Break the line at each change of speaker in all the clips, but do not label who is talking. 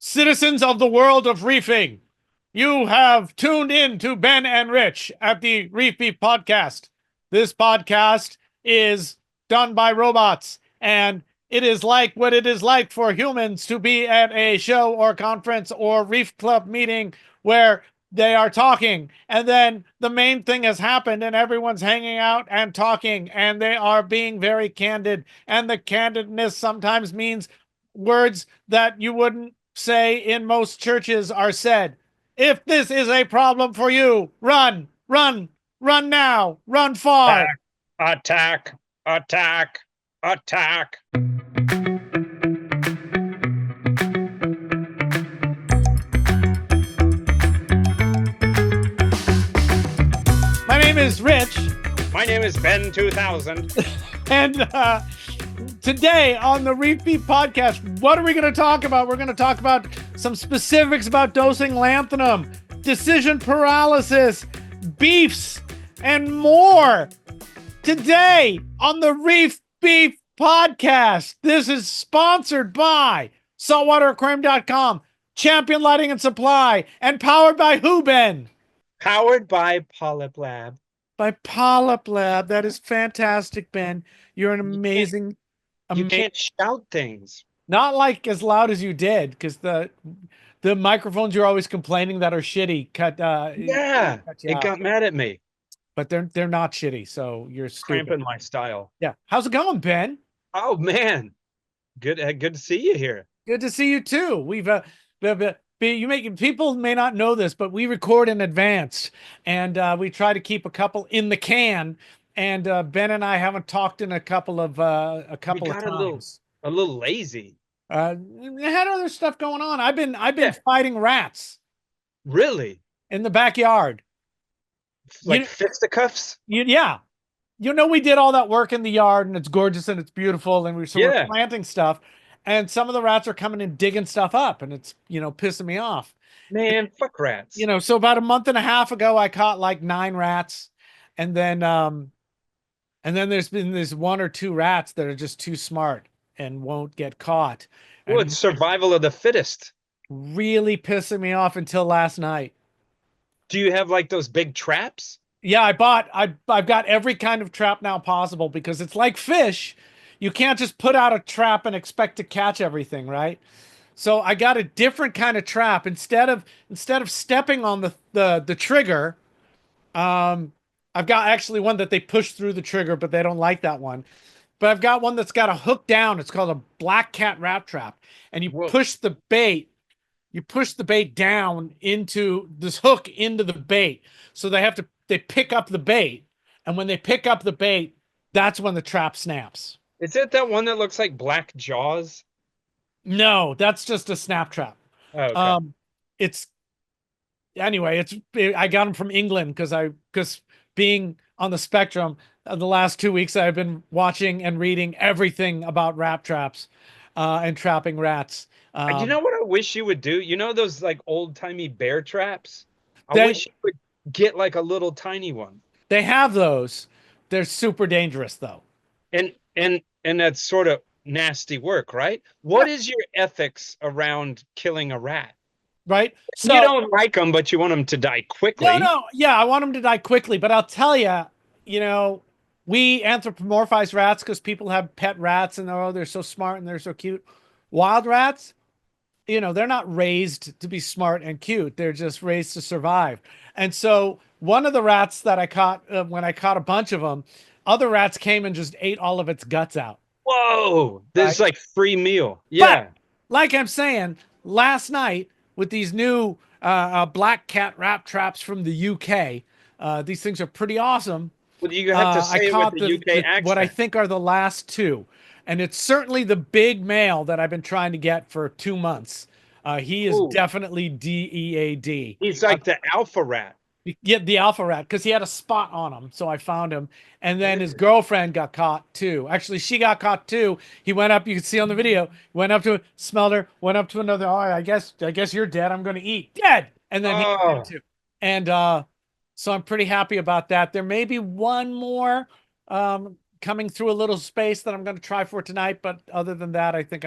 Citizens of the world of reefing, you have tuned in to Ben and Rich at the Reef Beef podcast. This podcast is done by robots, and it is like what it is like for humans to be at a show or conference or reef club meeting where they are talking, and then the main thing has happened and everyone's hanging out and talking, and they are being very candid, and the candidness sometimes means words that you wouldn't say in most churches are said. If this is a problem for you, run, run, run now, run far.
Attack, attack, attack.
My name is Rich.
My name is Ben 2000.
And today on the Reef Beef podcast, what are we going to talk about? We're going to talk about some specifics about dosing lanthanum, decision paralysis, beefs, and more. Today on the Reef Beef podcast, this is sponsored by saltwateraquarium.com, Champion Lighting and Supply, and powered by who, Ben?
Powered by PolypLab.
By PolypLab. That is fantastic, Ben. You're an amazing.
You can't shout things.
Not like as loud as you did, because the microphones you're always complaining that are shitty cut.
Yeah, it got mad at me.
But they're not shitty, so you're stupid.
Cramping my style.
Yeah. How's it going, Ben?
Oh man, good to see you here.
Good to see you too. We've people may not know this, but we record in advance, and we try to keep a couple in the can. And Ben and I haven't talked in a couple of times.
A little lazy.
I had other stuff going on. I've been fighting rats.
Really?
In the backyard.
Like fisticuffs?
Yeah. You know, we did all that work in the yard, and it's gorgeous and it's beautiful, and we're planting stuff, and some of the rats are coming and digging stuff up, and it's, pissing me off.
Man, fuck rats.
So about a month and a half ago, I caught like 9 rats, and then there's been this 1 or 2 rats that are just too smart and won't get caught.
Well, it's survival of the fittest.
Really pissing me off until last night.
Do you have like those big traps?
Yeah, I've got every kind of trap now possible, because it's like fish. You can't just put out a trap and expect to catch everything, right? So I got a different kind of trap. Instead of stepping on the trigger, I've got actually one that they push through the trigger, but they don't like that one. But I've got one that's got a hook down. It's called a black cat rat trap. And you push the bait down into this hook into the bait. So they pick up the bait. And when they pick up the bait, that's when the trap snaps.
Is it that one that looks like Black Jaws?
No, that's just a snap trap.
Oh, okay.
I got them from England because being on the spectrum, the last 2 weeks I've been watching and reading everything about rat traps and trapping rats.
You know what I wish you would do? You know those like old-timey bear traps? I wish you would get like a little tiny one.
They have those. They're super dangerous though.
And that's sort of nasty work, right? What is your ethics around killing a rat?
Right? So
you don't like them, but you want them to die quickly.
No. Yeah, I want them to die quickly, but I'll tell you, we anthropomorphize rats because people have pet rats and they're so smart and they're so cute. Wild rats, they're not raised to be smart and cute. They're just raised to survive. And so one of the rats that I caught, when I caught a bunch of them, other rats came and just ate all of its guts out.
Whoa, this is like free meal. Yeah.
But, like I'm saying, last night with these new black cat rat traps from the UK, these things are pretty awesome.
Well, you have to say it with the UK accent.
What I think are the last 2. And it's certainly the big male that I've been trying to get for 2 months. He is definitely DEAD.
He's like the alpha rat.
Yeah, the alpha rat, because he had a spot on him, so I found him. And then his girlfriend got caught too. Actually, she got caught too. He went up, you can see on the video, went up to her, smelled her, went up to another. Oh, I guess you're dead. I'm going to eat. Dead. And then he did too. And so I'm pretty happy about that. There may be one more coming through a little space that I'm going to try for tonight. But other than that, I think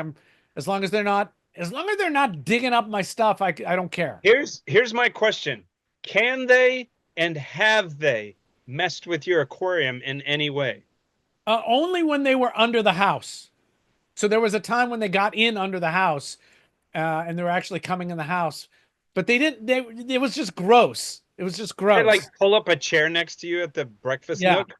as long as they're not As long as they're not digging up my stuff, I don't care.
Here's my question. Can they and have they messed with your aquarium in any way?
Only when they were under the house. So there was a time when they got in under the house, and they were actually coming in the house, but they didn't. It was just gross. It was just
They like
gross.
pull up a chair next to you at the breakfast
Yeah,
nook.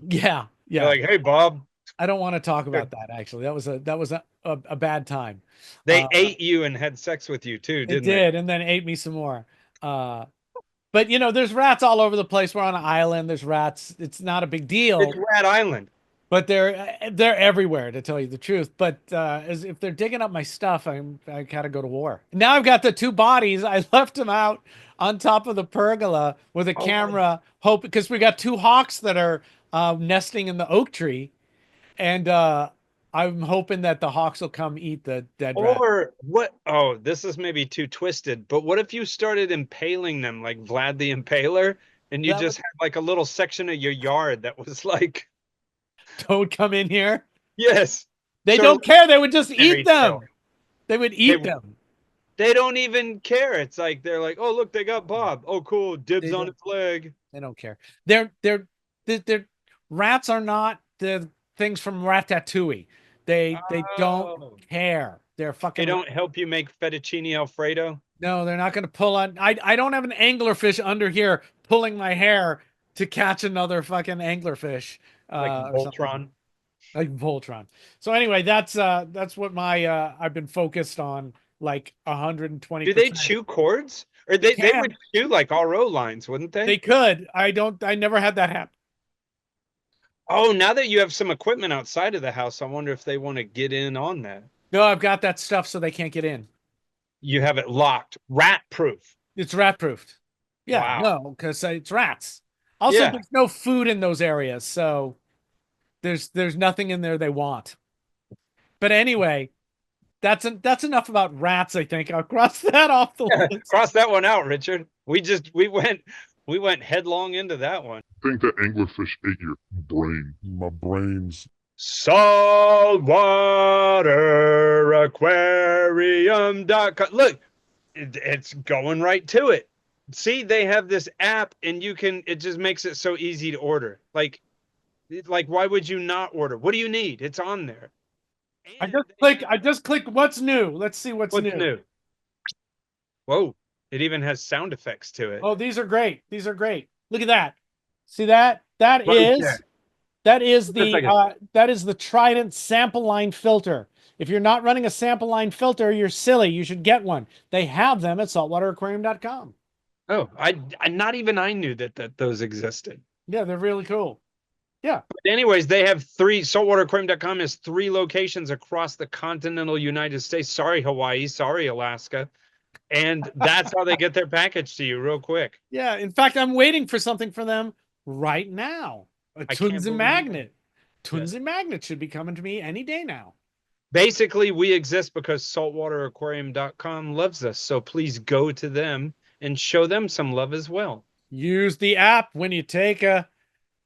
yeah,
They're
yeah.
like, "Hey, Bob."
I don't want to talk about that. Actually, that was a bad time.
They
Uh,
ate you and had sex with you too,
it
didn't they?
did, and then ate me some more. Uh, but there's rats all over the place. We're on an island. There's rats. It's not a big
It's
deal.
Rat Island.
But they're everywhere, to tell you the truth. But as if they're digging up my stuff, I gotta go to war. Now I've got the two bodies. I left them out on top of the pergola with a
Oh my.
camera, hope because we got two hawks that are nesting in the oak tree, and I'm hoping that the hawks will come eat the dead rat.
Or what? Oh, this is maybe too twisted, but what if you started impaling them like Vlad the Impaler and you
That would
just had like a little section of your yard that was like,
don't come in here.
yes,
They
sir,
don't care. They would just eat
every tail.
them. They would
They
eat them.
they don't even care. It's like they're like, oh look, they got Bob. Oh cool, dibs
They
on
don't.
its leg.
They don't care. They're rats are not the things from Ratatouille. They don't
Oh,
care. They're
they
fucking
don't help you make fettuccine Alfredo
no, they're not going to pull on. I don't have an anglerfish under here pulling my hair to catch another fucking anglerfish
like
or something
Voltron.
like Voltron. So anyway, that's what my I've been focused on like
Do they
120%.
chew cords? Or
They
they would
can.
chew like RO lines, wouldn't they?
They could. I never had that happen.
Oh, now that you have some equipment outside of the house, I wonder if they want to get in on that.
No, I've got that stuff so they can't get in.
You have it locked, rat proof.
It's rat proofed. Yeah,
Wow.
no, because it's rats. Also,
Yeah.
there's no food in those areas, so there's nothing in there they want. But anyway, that's enough about rats. I think I'll cross that off the list.
Cross that one out, Richard. We went headlong into that one.
I think that anglerfish ate your brain. My brain's
Saltwateraquarium.com. Look, it's going right to it. See, they have this app and it just makes it so easy to order. Like why would you not order? What do you need? It's on there.
I
And
just
they
click.
have-
I just click. What's new? Let's see what's
What's
new.
new? Whoa, it even has sound effects to it.
Oh, these are great. These are great. Look at that. See that? That
Right
is
there.
that is
Looks like
that is the Trident sample line filter. If you're not running a sample line filter, you're silly. You should get one. They have them at saltwateraquarium.com.
Oh, I not even I knew that those existed.
Yeah, they're really cool. Yeah.
But anyways, they have saltwateraquarium.com has 3 locations across the continental United States. Sorry, Hawaii. Sorry, Alaska. And that's how they get their package to you real quick.
Yeah. In fact, I'm waiting for something for them right now. A
I can't
Tunzi
believe
magnet.
it.
Tunzi magnet should be coming to me any day now.
Basically, we exist because saltwateraquarium.com loves us. So please go to them and show them some love as well.
Use the app when you take a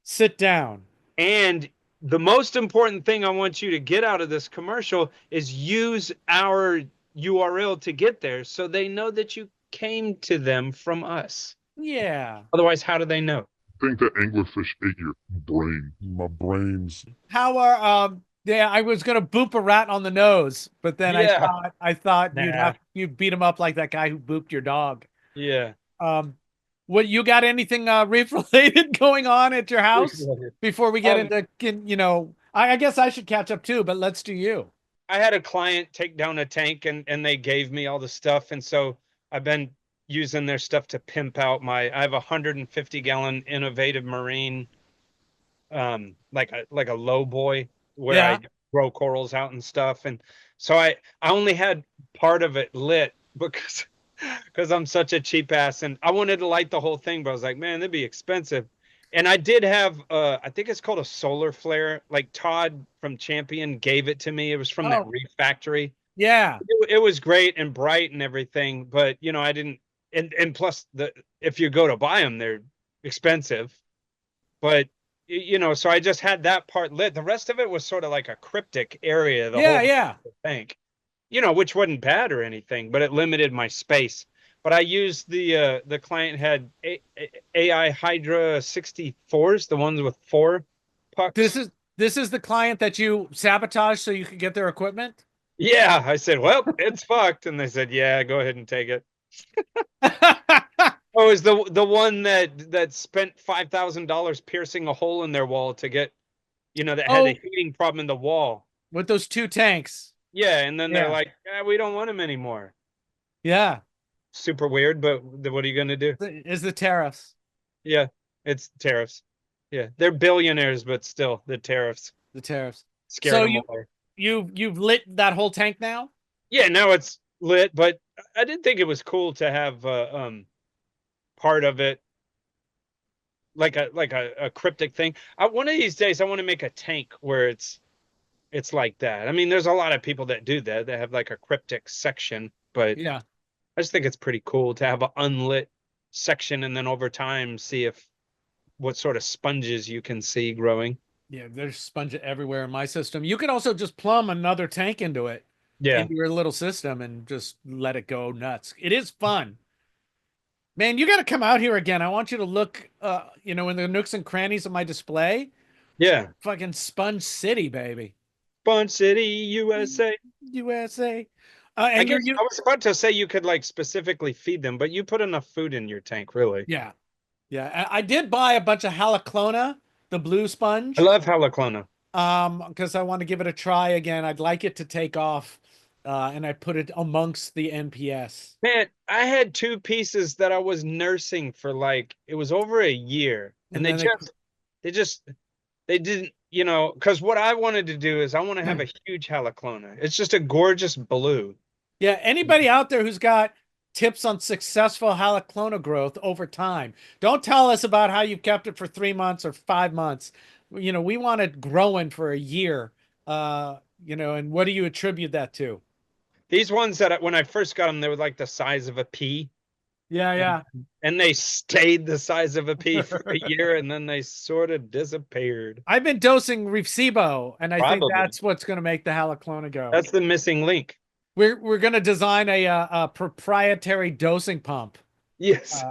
sit down.
And the most important thing I want you to get out of this commercial is use our URL to get there so they know that you came to them from us.
Yeah.
Otherwise, how do they know?
I think that anglerfish ate your brain. My brain's
How are yeah, I was gonna boop a rat on the nose, but then
Yeah.
I thought
Nah.
you'd beat him up like that guy who booped your dog.
Yeah.
What you got anything reef related going on at your house before we get into I guess I should catch up too, but let's do you.
I had a client take down a tank and they gave me all the stuff. And so I've been using their stuff to pimp out I have a 150-gallon innovative marine, like a low boy where
Yeah.
I grow corals out and stuff. And so I only had part of it lit because I'm such a cheap ass and I wanted to light the whole thing, but I was like, man, that'd be expensive. And I did have I think it's called a solar flare. Like Todd from Champion gave it to me. It was from that Reef factory.
Yeah.
It was great and bright and everything, but I didn't and plus if you go to buy them, they're expensive. But so I just had that part lit. The rest of it was sort of like a cryptic area, the whole
Yeah.
tank. which wasn't bad or anything, but it limited my space. But I used the client had AI Hydra 64s, the ones with 4
This
pucks.
is this is the client that you sabotaged so you could get their equipment.
Yeah, I said, well, it's fucked, and they said, yeah, go ahead and take it. Oh, it was the one that spent $5,000 piercing a hole in their wall to get, that had a
Oh,
heating problem in the wall.
with those 2 tanks.
Yeah, and then they're
Yeah.
like, we don't want them anymore.
Yeah.
Super weird, but what are you gonna do?
Is the tariffs.
Yeah, it's tariffs. Yeah, they're billionaires, but still, the tariffs
The tariffs.
scared
So
them away.
you've lit that whole tank now?
Yeah, now it's lit, but I did think it was cool to have part of it like a cryptic thing. One of these days, I want to make a tank where it's like that. I mean, there's a lot of people that do that. They have like a cryptic section, but
Yeah.
I just think it's pretty cool to have an unlit section and then over time see if what sort of sponges you can see growing.
Yeah, there's sponge everywhere in my system. You could also just plumb another tank into it,
Yeah.
into your little system, and just let it go nuts. It is fun. Man, you got to come out here again. I want you to look, in the nooks and crannies of my display.
Yeah.
Fucking Sponge City, baby.
Sponge City, USA.
USA.
I
And
guess I was about to say you could like specifically feed them, but you put enough food in your tank, really.
yeah. Yeah. I did buy a bunch of haloclona, the blue sponge.
I love haloclona.
Because I want to give it a try again. I'd like it to take off. And I put it amongst the NPS.
Man, I had 2 pieces that I was nursing for like it was over a year, and
And then
they didn't, because what I wanted to do is I want to have a huge haloclona. It's just a gorgeous blue.
yeah, anybody out there who's got tips on successful haloclona growth over time, don't tell us about how you've kept it for 3 months or 5 months. We want it growing for a year. And what do you attribute that to?
These ones that when I first got them, they were like the size of a pea.
Yeah, yeah.
And they stayed the size of a pea for a year, and then they sort of disappeared.
I've been dosing Reef, and I think
Probably.
that's what's going to make the haloclona go.
That's the missing link.
We're going to design a proprietary dosing pump.
Yes.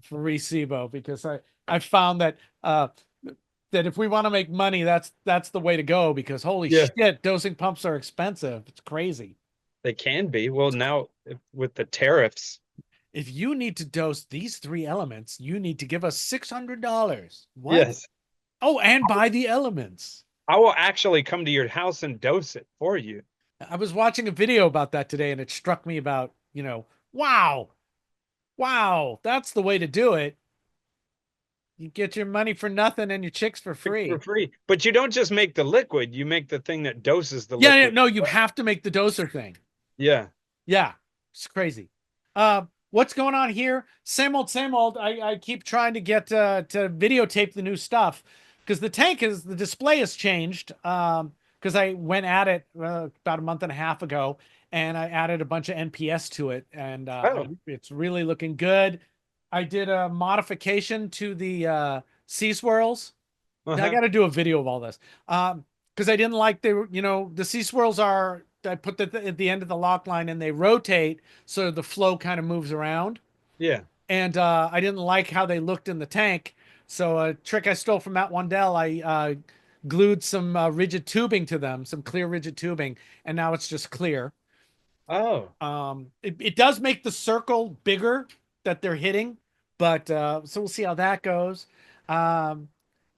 For Reef because I found that that if we want to make money, that's the way to go, because holy shit, dosing pumps are expensive. It's crazy.
They can be. Well, now with the tariffs.
If you need to dose these 3 elements, you need to give us $600. What?
Yes.
Oh, and buy the elements.
I will actually come to your house and dose it for you.
I was watching a video about that today, and it struck me about, wow, that's the way to do it. You get your money for nothing and your chicks for free.
For free. But you don't just make the liquid, you make the thing that doses the
Yeah,
liquid.
no, you have to make the doser thing.
Yeah.
Yeah, it's crazy. What's going on here? Same old, same old. I keep trying to get to videotape the new stuff, because the display has changed. Because I went at it about a month and a half ago, and I added a bunch of NPS to it, and it's really looking good. I did a modification to the sea swirls. I got to do a video of all this, because I didn't like the sea swirls are. I put that at the end of the lock line, and they rotate so the flow kind of moves around.
Yeah.
And I didn't like how they looked in the tank. So a trick I stole from Matt Wandell, I glued some rigid tubing to them, some clear rigid tubing, and now it's just clear.
Oh.
It does make the circle bigger that they're hitting, but so we'll see how that goes. Got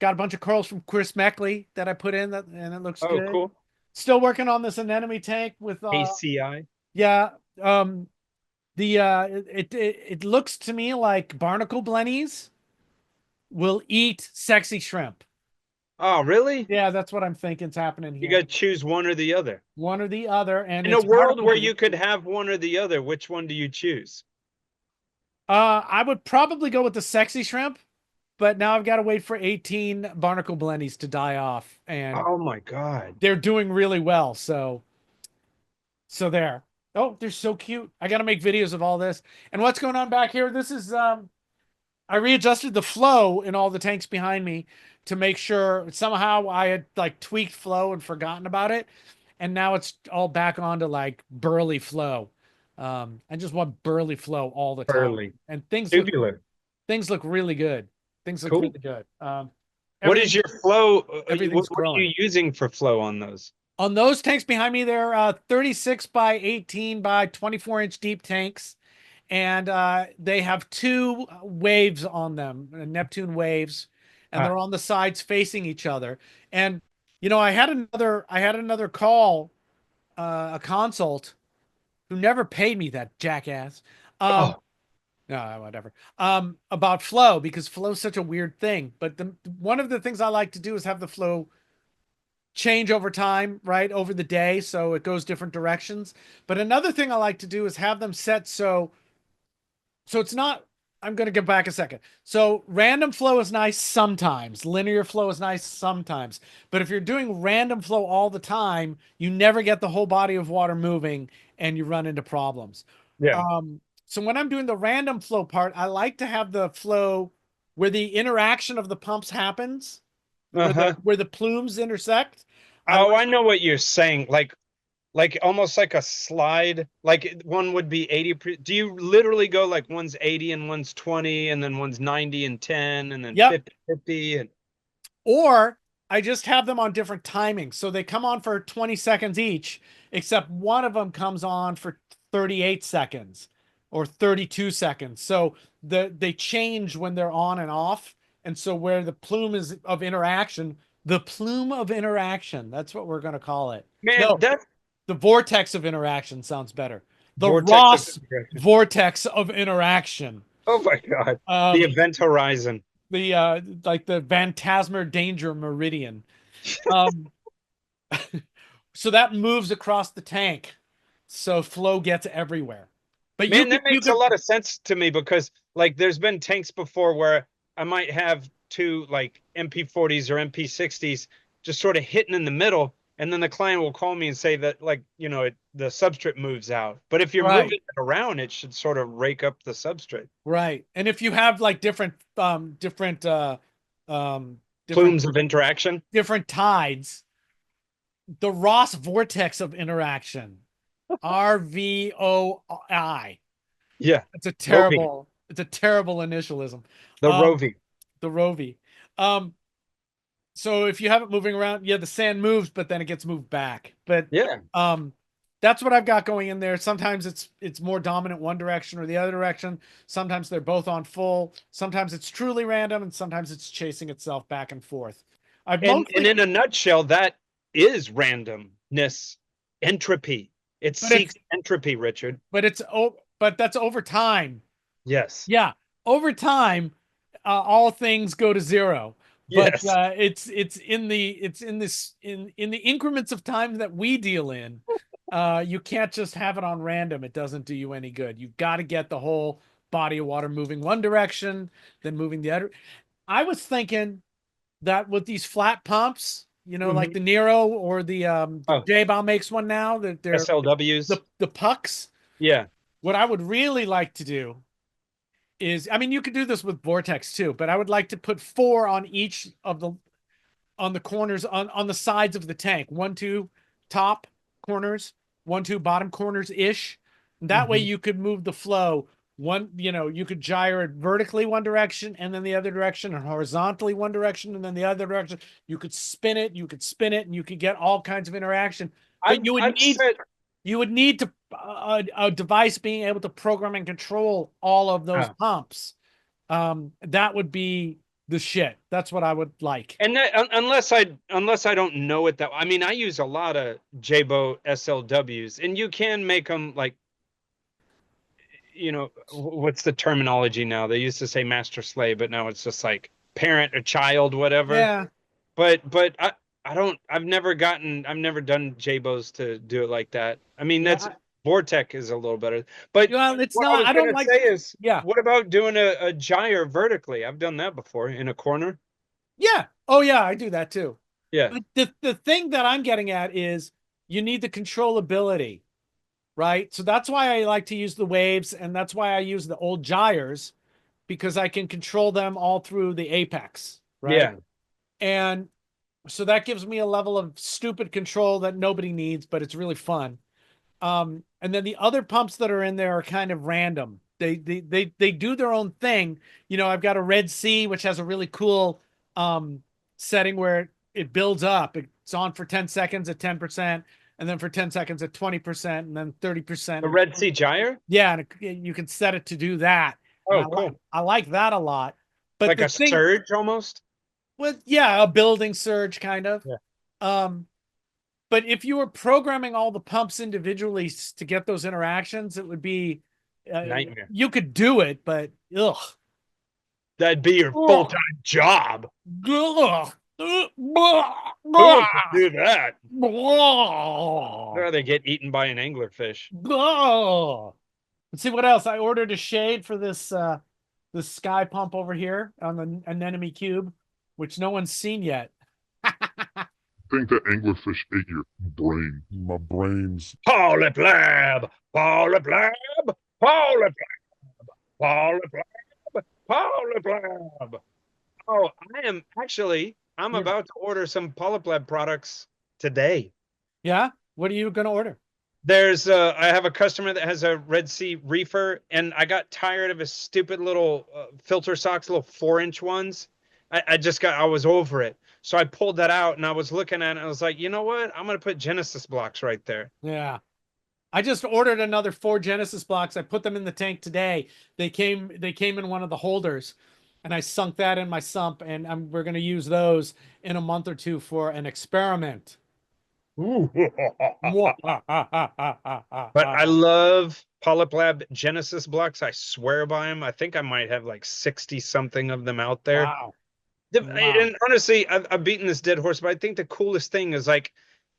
a bunch of corals from Chris Meckley that I put in, and it looks good.
Oh, cool.
Still working on this anemone tank with
ACI.
Yeah. It looks to me like barnacle blennies will eat sexy shrimp.
Oh, really?
Yeah, that's what I'm thinking's happening here.
You got to choose one or the other.
One or the other, and
in a world where you could have one or the other, which one do you choose?
I would probably go with the sexy shrimp, but now I've got to wait for 18 barnacle blennies to die off, and
oh my god,
they're doing really well. So there. Oh, they're so cute. I got to make videos of all this. And what's going on back here? This is I readjusted the flow in all the tanks behind me to make sure. Somehow I had like tweaked flow and forgotten about it. and now it's all back onto like burly flow. I just want burly flow all the time,
Burly.
and
Tubular.
things look really good. Things look
Cool.
really good.
What is your flow?
everything's
What are
growing.
you using for flow on those?
On those tanks behind me, they're 36 by 18 by 24-inch deep tanks, and they have two waves on them, Neptune waves, and
Ah.
they're on the sides facing each other. And you know, I had another call, a consult, who never paid me, that jackass.
Oh,
No, whatever. About flow, because flow is such a weird thing. But one of the things I like to do is have the flow change over time, right? Over the day, so it goes different directions. But another thing I like to do is have them set so it's not, I'm going to get back a second. So random flow is nice sometimes. Linear flow is nice sometimes. But if you're doing random flow all the time, you never get the whole body of water moving and you run into problems.
yeah.
So when I'm doing the random flow part, I like to have the flow where the interaction of the pumps happens,
Uh-huh.
where the plumes intersect.
Oh, I know what you're saying. Like almost like a slide. Like one would be 80. Do you literally go like one's 80 and one's 20 and then one's 90 and 10 and then
Yep.
50, 50 and
Or I just have them on different timings. So they come on for 20 seconds each, except one of them comes on for 38 seconds or 32 seconds. So they change when they're on and off. And so where the plume is of interaction, the plume of interaction, that's what we're going to call it.
man,
No,
that
the vortex of interaction sounds better. The
vortex of
Ross
interaction.
vortex of interaction.
Oh my God.
Um,
The event horizon.
the like the Phantasmer danger meridian. Um, so that moves across the tank, so flow gets everywhere. But
Man, that
you
makes a
could
lot of sense to me because like there's been tanks before where I might have two like MP40s or MP60s just sort of hitting in the middle, and then the client will call me and say that like, the substrate moves out. But if you're moving
right,
it around, it should sort of rake up the substrate.
right. And if you have like different different
Plumes of interaction.
different tides, the Ross vortex of interaction, RVOI.
Yeah.
It's a
Roving.
terrible initialism.
The
Um,
roving.
the Rovi. So if you have it moving around, yeah, the sand moves, but then it gets moved back. But
Yeah.
that's what I've got going in there. Sometimes it's more dominant one direction or the other direction. Sometimes they're both on full. Sometimes it's truly random, and sometimes it's chasing itself back and forth. I've
And
mostly,
in a nutshell, that is randomness, entropy. It
but it's
seeks entropy, Richard.
but that's over time.
Yes.
Yeah, over time, all things go to zero. But
Yes.
it's in the increments of time that we deal in. You can't just have it on random. It doesn't do you any good. You've got to get the whole body of water moving one direction, then moving the other. I was thinking that with these flat pumps, like
Mhm.
the Nero or the
Oh,
J-Bow makes one now, that they're
SLWs.
the pucks.
Yeah.
What I would really like to do is, I mean, you could do this with Vortex too, but I would like to put four on each of on the corners, on the sides of the tank. 1, 2 top corners, 1, 2 bottom corners ish. That way
Mhm.
you could move the flow. You could gyre it vertically one direction and then the other direction, and horizontally one direction and then the other direction. You could spin it, and you could get all kinds of interaction. But
I've said
you would need to a device being able to program and control all of those
uh,
pumps. That would be the shit. That's what I would like.
and that, unless I don't know it that I mean I use a lot of JBO SLWs and you can make them like what's the terminology now? They used to say master slave, but now it's just like parent or child, whatever.
Yeah.
But I've never done JBOs to do it like that. I mean, that's
Yeah.
Vortex is a little better. But
Well, it's
what I
not.
was
I don't
gonna
like.
say is,
Yeah.
what about doing a gyre vertically? I've done that before in a corner.
Yeah. Oh, yeah. I do that too.
Yeah.
But the thing that I'm getting at is you need the controllability, right? So that's why I like to use the waves, and that's why I use the old gyres, because I can control them all through the apex, right?
Yeah.
And So that gives me a level of stupid control that nobody needs, but it's really fun. And then the other pumps that are in there are kind of random. They do their own thing. You know, I've got a Red Sea, which has a really cool setting where it builds up. It's on for 10 seconds at 10%, and then for 10 seconds at 20%, and then 30%.
The Red Sea Gyre?
Yeah, and you can set it to do that. And
Oh, cool.
I like that a lot. But
Like
the
a
thing,
surge almost?
well, yeah, a building surge kind of.
Yeah.
But if you were programming all the pumps individually to get those interactions, it would be
Nightmare.
you could do it, but ugh.
That'd be your
Ugh.
full-time job.
Ugh.
Who wants to do that?
Ugh.
I'd rather get eaten by an anglerfish.
Ugh. Let's see what else. I ordered a shade for this this sky pump over here on the anemone cube, which no one's seen yet.
Think that anglerfish ate your brain. My brain's
PolypLab! PolypLab! PolypLab! PolypLab! PolypLab! Oh, I'm about to order some PolypLab products today.
Yeah? What are you going to order?
I have a customer that has a Red Sea reefer, and I got tired of his stupid little filter socks, little 4-inch ones. I was over it. So I pulled that out and I was looking at it and I was like, you know what? I'm going to put Genesis blocks right there.
Yeah. I just ordered another 4 Genesis blocks. I put them in the tank today. They came in one of the holders, and I sunk that in my sump, and we're going to use those in a month or two for an experiment.
But I love PolypLab Genesis blocks. I swear by them. I think I might have like 60 something of them out there.
Wow.
And honestly, I've beaten this dead horse, but I think the coolest thing is like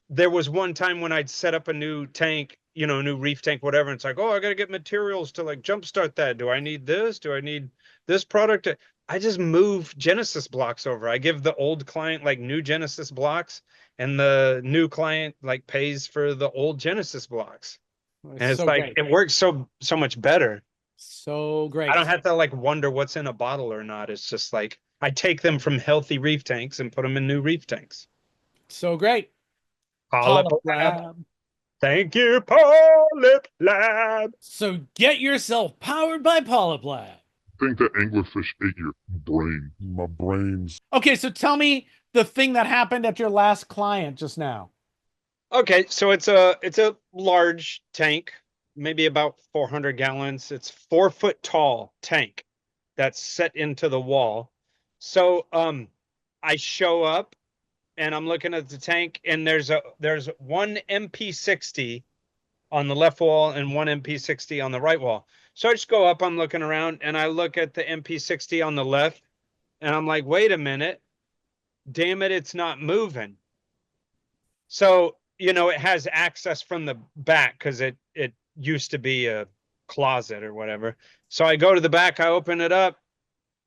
there was one time when I'd set up a new tank, you know, a new reef tank, whatever. And it's like, oh, I got to get materials to like jumpstart that. Do I need this? Do I need this product? I just move Genesis blocks over. I give the old client like new Genesis blocks, and the new client like pays for the old Genesis blocks. And it's
so
like
great.
it works so much better.
So great.
I don't have to like wonder what's in a bottle or not. It's just like I take them from healthy reef tanks and put them in new reef tanks.
So great.
PolypLab. Thank you, PolypLab.
So get yourself powered by PolypLab.
Think that anglerfish ate your brain. My brain's
Okay, so tell me the thing that happened at your last client just now.
Okay, so it's a large tank, maybe about 400 gallons. It's 4 foot tall tank that's set into the wall. So I show up and I'm looking at the tank, and there's one MP60 on the left wall and one MP60 on the right wall. So I just go up, I'm looking around, and I look at the MP60 on the left, and I'm like, wait a minute, damn it, it's not moving. So, you know, it has access from the back because it used to be a closet or whatever. So I go to the back, I open it up,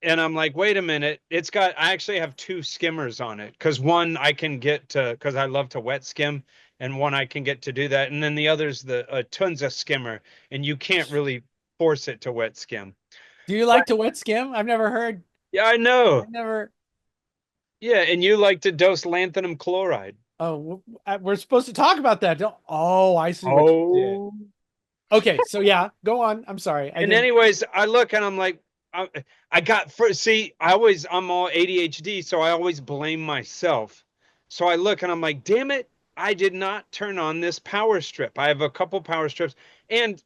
and I'm like, wait a minute, I actually have 2 skimmers on it, because one I can get to, because I love to wet skim, and one I can get to do that. And then the other's the Tunza skimmer, and you can't really force it to wet skim.
Do you like to wet skim? I've never heard.
Yeah, I know.
Never.
Yeah, and you like to dose lanthanum chloride.
Oh, we're supposed to talk about that. Oh, I see what you did. Okay, so yeah, go on. I'm sorry.
Anyways, I look and I'm like, I'm all ADHD, so I always blame myself. So I look and I'm like, damn it, I did not turn on this power strip. I have a couple power strips, and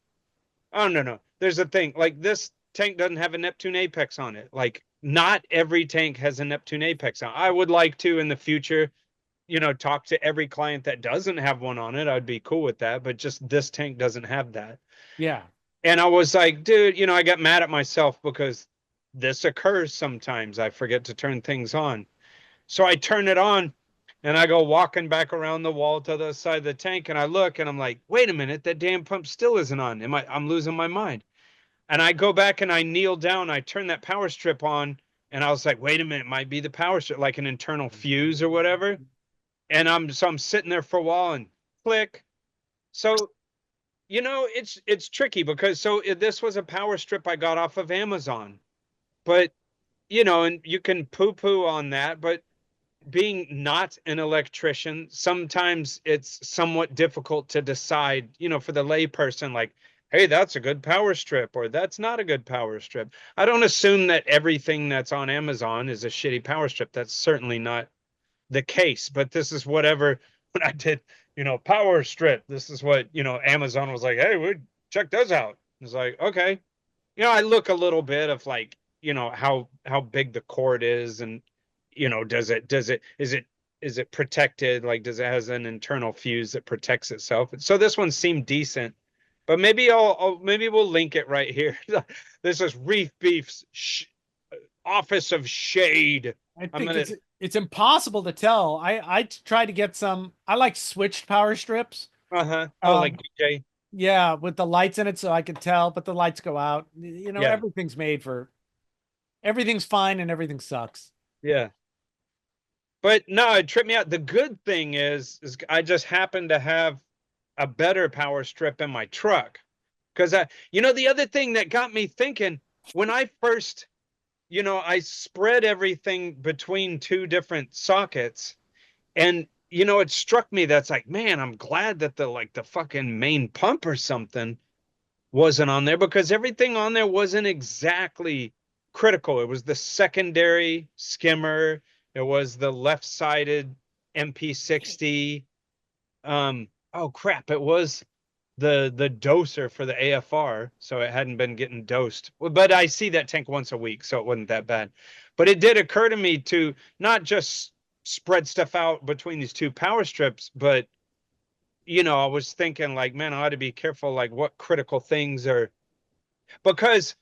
oh no, there's a thing, like this tank doesn't have a Neptune Apex on it. Like not every tank has a Neptune Apex on. I would like to in the future, you know, talk to every client that doesn't have one on it. I'd be cool with that, but just this tank doesn't have that.
Yeah.
And I was like, dude, you know, I got mad at myself because this occurs sometimes. I forget to turn things on. So I turn it on and I go walking back around the wall to the side of the tank, and I look and I'm like, wait a minute, that damn pump still isn't on. I'm losing my mind. And I go back and I kneel down, I turn that power strip on, and I was like, wait a minute, it might be the power strip, like an internal fuse or whatever. And I'm sitting there for a while and click. So, you know, it's tricky because this was a power strip I got off of Amazon, but you know, and you can poo-poo on that, but being not an electrician, sometimes it's somewhat difficult to decide, for the layperson, like, hey, that's a good power strip or that's not a good power strip. I don't assume that everything that's on Amazon is a shitty power strip. That's certainly not the case, but this is whatever. When I did, power strip, this is what, Amazon was like, hey, we check those out. It's like, okay. I look a little bit of like, how big the cord is, and is it protected? Like, does it has an internal fuse that protects itself? So this one seemed decent, but maybe maybe we'll link it right here. This is Reef Beef's Office of Shade.
I think it's impossible to tell. I tried to get some. I like switched power strips.
Oh, like DJ.
Yeah, with the lights in it, so I could tell, but the lights go out.
Yeah.
Everything's fine and everything sucks.
Yeah. But no, it tripped me out. The good thing is I just happen to have a better power strip in my truck. Because the other thing that got me thinking, when I first, I spread everything between two different sockets, and it struck me that's like, man, I'm glad that the fucking main pump or something wasn't on there, because everything on there wasn't exactly critical. It was the secondary skimmer. It was the left-sided MP60. Oh crap! It was the doser for the AFR, so it hadn't been getting dosed. But I see that tank once a week, so it wasn't that bad. But it did occur to me to not just spread stuff out between these two power strips, but I was thinking like, man, I ought to be careful, like what critical things are, because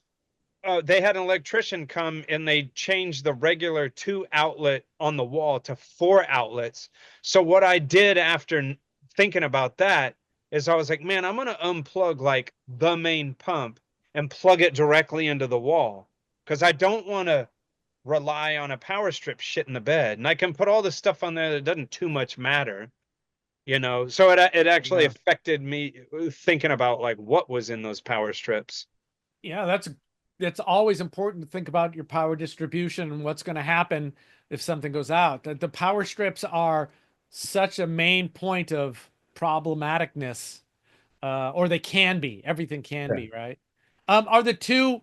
they had an electrician come and they changed the regular 2 outlet on the wall to 4 outlets. So what I did after thinking about that is I was like, man, I'm going to unplug like the main pump and plug it directly into the wall, because I don't want to rely on a power strip shit in the bed. And I can put all the stuff on there that doesn't too much matter. So it actually affected me thinking about like what was in those power strips.
Yeah, that's always important to think about your power distribution and what's going to happen if something goes out. The power strips are such a main point of problematicness, or they can be. Everything can be, right? Are the two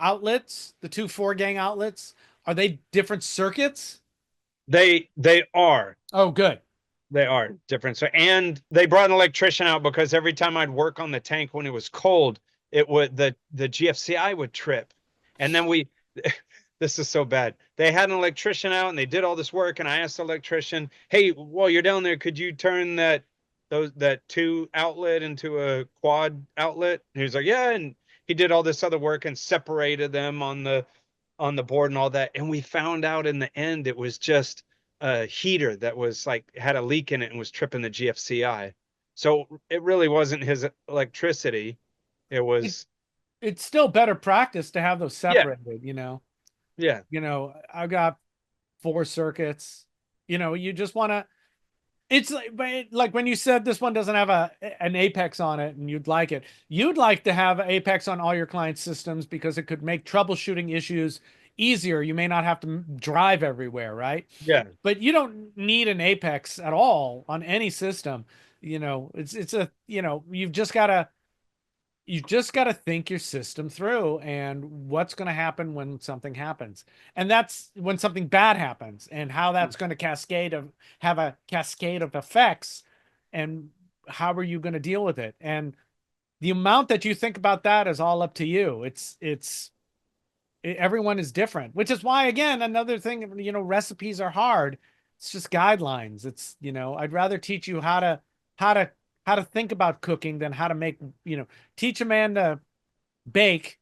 outlets, the two 4-gang outlets, are they different circuits?
They are.
Oh, good.
They are different. So, and they brought an electrician out because every time I'd work on the tank when it was cold, it would the GFCI would trip. And then this is so bad. They had an electrician out and they did all this work, and I asked the electrician, "Hey, while you're down there, could you turn that 2 outlet into a quad outlet?" And he was like, "Yeah." And he did all this other work and separated them on the board and all that. And we found out in the end it was just a heater that was like had a leak in it and was tripping the GFCI. So it really wasn't his electricity. It was.
It's still better practice to have those separated,
Yeah.
I've got 4 circuits. You just want to. It's like when you said this one doesn't have an apex on it and you'd like it. You'd like to have apex on all your client systems because it could make troubleshooting issues easier. You may not have to drive everywhere, right?
Yeah.
But you don't need an apex at all on any system. It's a, you just got to think your system through and what's going to happen when something happens. And that's when something bad happens and how that's going to have a cascade of effects, and how are you going to deal with it? And the amount that you think about that is all up to you. Everyone is different, which is why, again, another thing, recipes are hard. It's just guidelines. I'd rather teach you how to think about cooking than how to make, teach a man to bake.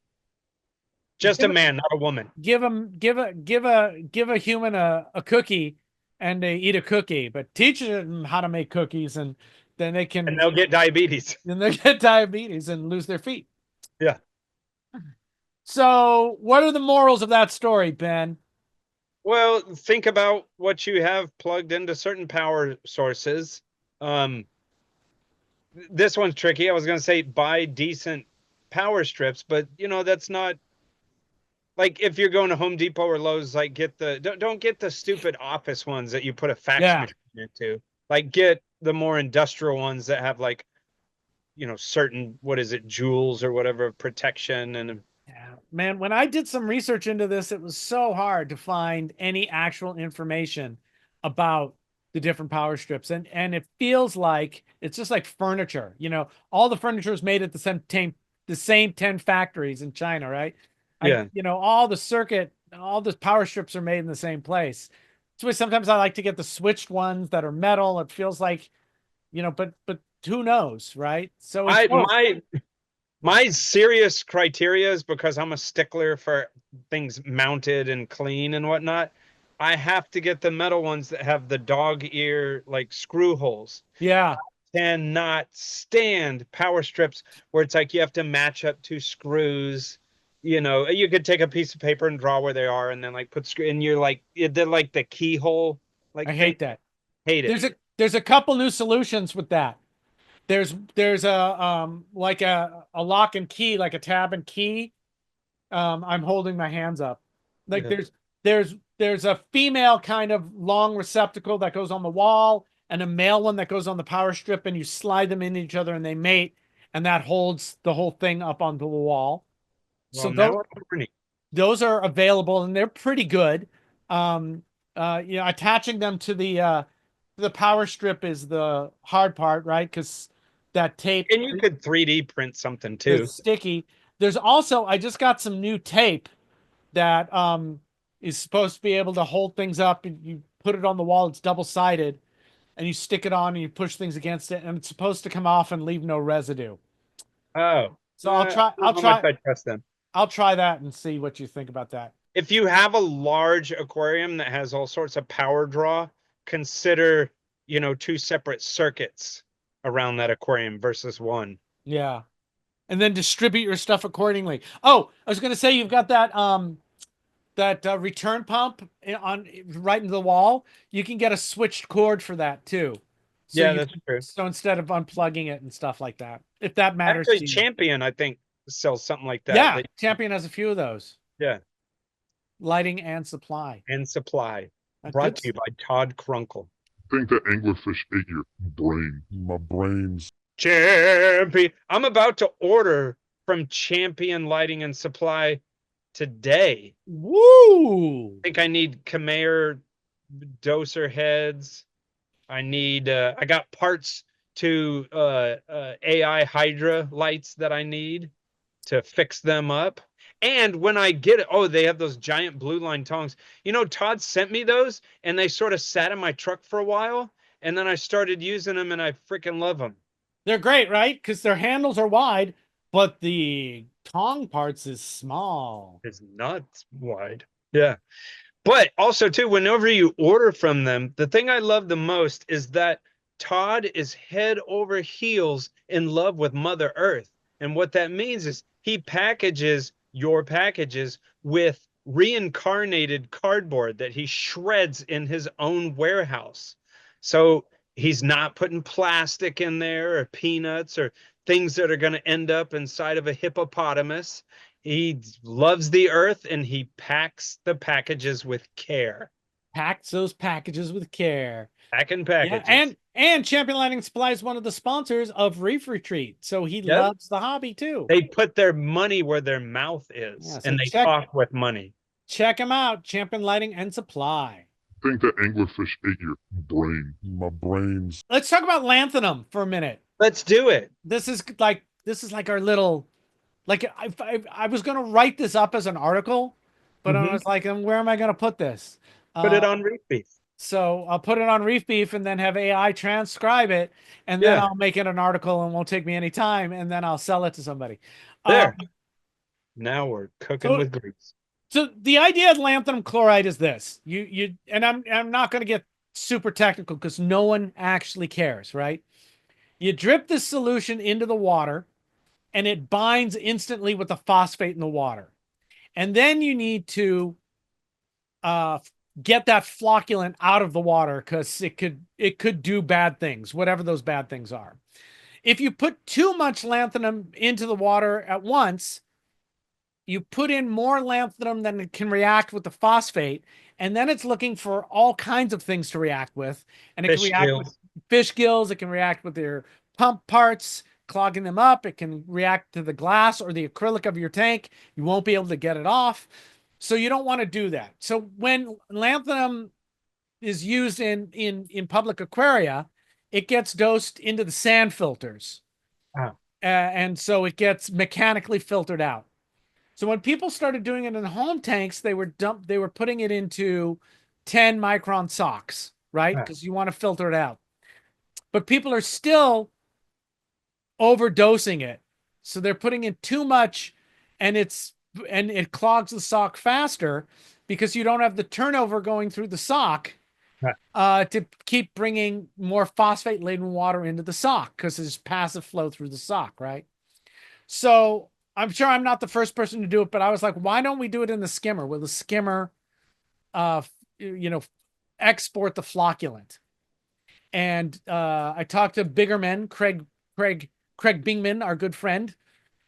Just a man, not a woman.
Give a human a cookie and they eat a cookie, but teach them how to make cookies and then
they'll get diabetes.
And they get diabetes and lose their feet.
Yeah.
So what are the morals of that story, Ben?
Well, think about what you have plugged into certain power sources. This one's tricky. I was going to say buy decent power strips, but that's not like if you're going to Home Depot or Lowe's, like don't get the stupid office ones that you put a fax
Yeah.
machine into. Like get the more industrial ones that have like, certain, what is it, joules or whatever protection. And
Yeah, man, when I did some research into this, it was so hard to find any actual information about the different power strips. And it feels like it's just like furniture. All the furniture is made at the same 10 factories in China, right?
yeah,
All the power strips are made in the same place. So sometimes I like to get the switched ones that are metal. It feels like, but who knows, right? So
I my serious criteria is, because I'm a stickler for things mounted and clean and whatnot. I have to get the metal ones that have the dog ear like screw holes.
yeah.
Cannot stand power strips where it's like you have to match up two screws. You could take a piece of paper and draw where they are, and then like put screw, and you're like they're like the keyhole like
I
thing.
hate that.
Hate it.
There's a couple new solutions with that. There's a like a lock and key, like a tab and key. I'm holding my hands up. Like
Yeah.
there's a female kind of long receptacle that goes on the wall and a male one that goes on the power strip, and you slide them into each other and they mate, and that holds the whole thing up onto the wall.
Well,
So
now we're learning.
those are available and they're pretty good. Attaching them to the power strip is the hard part, right? Because that tape
And you could 3D print something too.
is sticky. There's also, I just got some new tape that is supposed to be able to hold things up, and you put it on the wall. It's double-sided, and you stick it on and you push things against it, and it's supposed to come off and leave no residue.
Oh,
So I'll try
how much I trust them.
I'll try that and see what you think about that.
If you have a large aquarium that has all sorts of power draw, consider, two separate circuits around that aquarium versus one.
Yeah. And then distribute your stuff accordingly. Oh, I was going to say, you've got that return pump on right into the wall. You can get a switched cord for that too. So
Yeah, that's true.
So instead of unplugging it and stuff like that, if that matters
Actually,
to you.
Champion, I think, sells something like that.
Yeah, Champion has a few of those.
Yeah.
Lighting and supply.
And supply.
Good
Brought to you by Todd Crunkle.
I think that anglerfish ate your brain. My brain's
Champion. I'm about to order from Champion Lighting and Supply today.
Woo!
I think I need Khmer doser heads. I got parts to AI Hydra lights that I need to fix them up. And when I get it, they have those giant blue line tongs. Todd sent me those, and they sort of sat in my truck for a while, and then I started using them, and I freaking love them.
They're great, right? Because their handles are wide, but the tong parts is small.
It's not wide. Yeah. But also, too, whenever you order from them, the thing I love the most is that Todd is head over heels in love with Mother Earth. And what that means is he packages your packages with reincarnated cardboard that he shreds in his own warehouse. So he's not putting plastic in there or peanuts or things that are going to end up inside of a hippopotamus. He loves the earth, and he packs the packages with care.
Packs those packages with care.
Packing packages.
Yeah, and Champion Lighting Supply is one of the sponsors of Reef Retreat, so he loves the hobby too.
They put their money where their mouth is, and they talk with money.
Check them out, Champion Lighting and Supply.
I think that anglerfish ate your brain. My brain's.
Let's talk about lanthanum for a minute.
Let's do it.
This is like our little. Like I was gonna write this up as an article, but I was like, where am I gonna put this?
Put it on Reef Beef.
So I'll put it on Reef Beef and then have AI transcribe it, and then I'll make it an article, and won't take me any time, and then I'll sell it to somebody.
There. Now we're cooking with grease.
So the idea of lanthanum chloride is this: and I'm not gonna get super technical because no one actually cares, right? You drip this solution into the water, and it binds instantly with the phosphate in the water. And then you need to get that flocculant out of the water, because it could do bad things, whatever those bad things are. If you put too much lanthanum into the water at once, you put in more lanthanum than it can react with the phosphate, and then it's looking for all kinds of things to react with. And it can
Fish
react with
gills.
fish gills, it can react with your pump parts, clogging them up, it can react to the glass or the acrylic of your tank. You won't be able to get it off. So you don't want to do that. So when lanthanum is used in public aquaria, it gets dosed into the sand filters.
Ah.
And so it gets mechanically filtered out. So when people started doing it in home tanks, they were putting it into 10 micron socks, right?
Ah.
Because you want to filter it out. But people are still overdosing it. So they're putting in too much, and it clogs the sock faster because you don't have the turnover going through the sock to keep bringing more phosphate laden water into the sock, because there's passive flow through the sock, right? So I'm sure I'm not the first person to do it, but I was like, why don't we do it in the skimmer? Will the skimmer, export the flocculant? And I talked to bigger men, Craig Bingman, our good friend,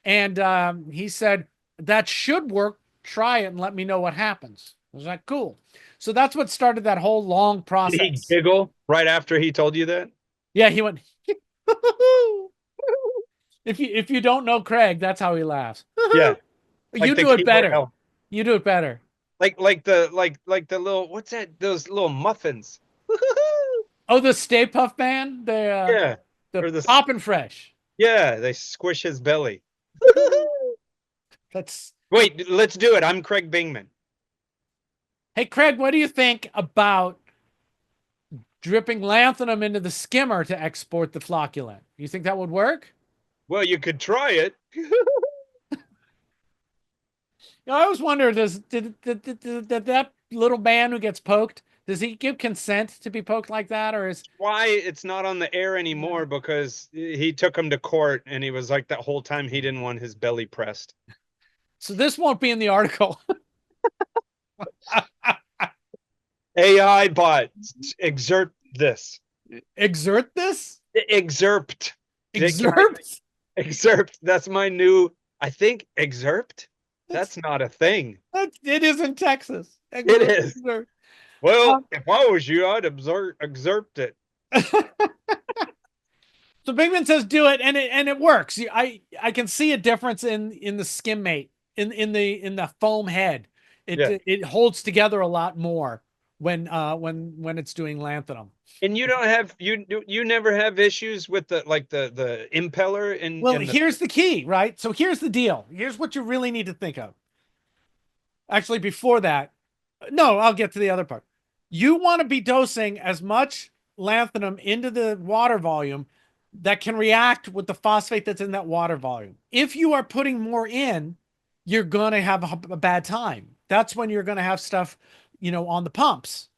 and he said that should work. Try it and let me know what happens. I was like, cool. So that's what started that whole long process.
Did he giggle right after he told you that?
Yeah, he went. If you don't know Craig, that's how he laughs.
Yeah.
You do it better. You do it better.
Like the little, what's that? Those little muffins.
Oh, the Stay Puft Band,
Yeah. Or
the Poppin' Fresh.
Yeah, they squish his belly.
That's
Wait, let's do it. I'm Craig Bingman.
Hey, Craig, what do you think about dripping lanthanum into the skimmer to export the flocculant? You think that would work?
Well, you could try it.
I always wonder, did that little man who gets poked, does he give consent to be poked like that, or is
Why it's not on the air anymore? Because he took him to court, and he was like that whole time he didn't want his belly pressed.
So this won't be in the article.
AI bot, exert this.
Exert this?
Excerpt.
Exert?
Excerpt. That's my new, I think, excerpt. That's not a thing.
It is in Texas.
It is.
Exert.
Well, if I was you, I'd excerpt it.
So Bigman says do it, and it works. I can see a difference in the skim mate, in the foam head. It holds together a lot more when it's doing lanthanum.
And you don't have you never have issues with the impeller and
Well, here's the key, right? So here's the deal. Here's what you really need to think of. Actually, before that, no, I'll get to the other part. You want to be dosing as much lanthanum into the water volume that can react with the phosphate that's in that water volume. If you are putting more in, you're going to have a bad time. That's when you're going to have stuff, on the pumps.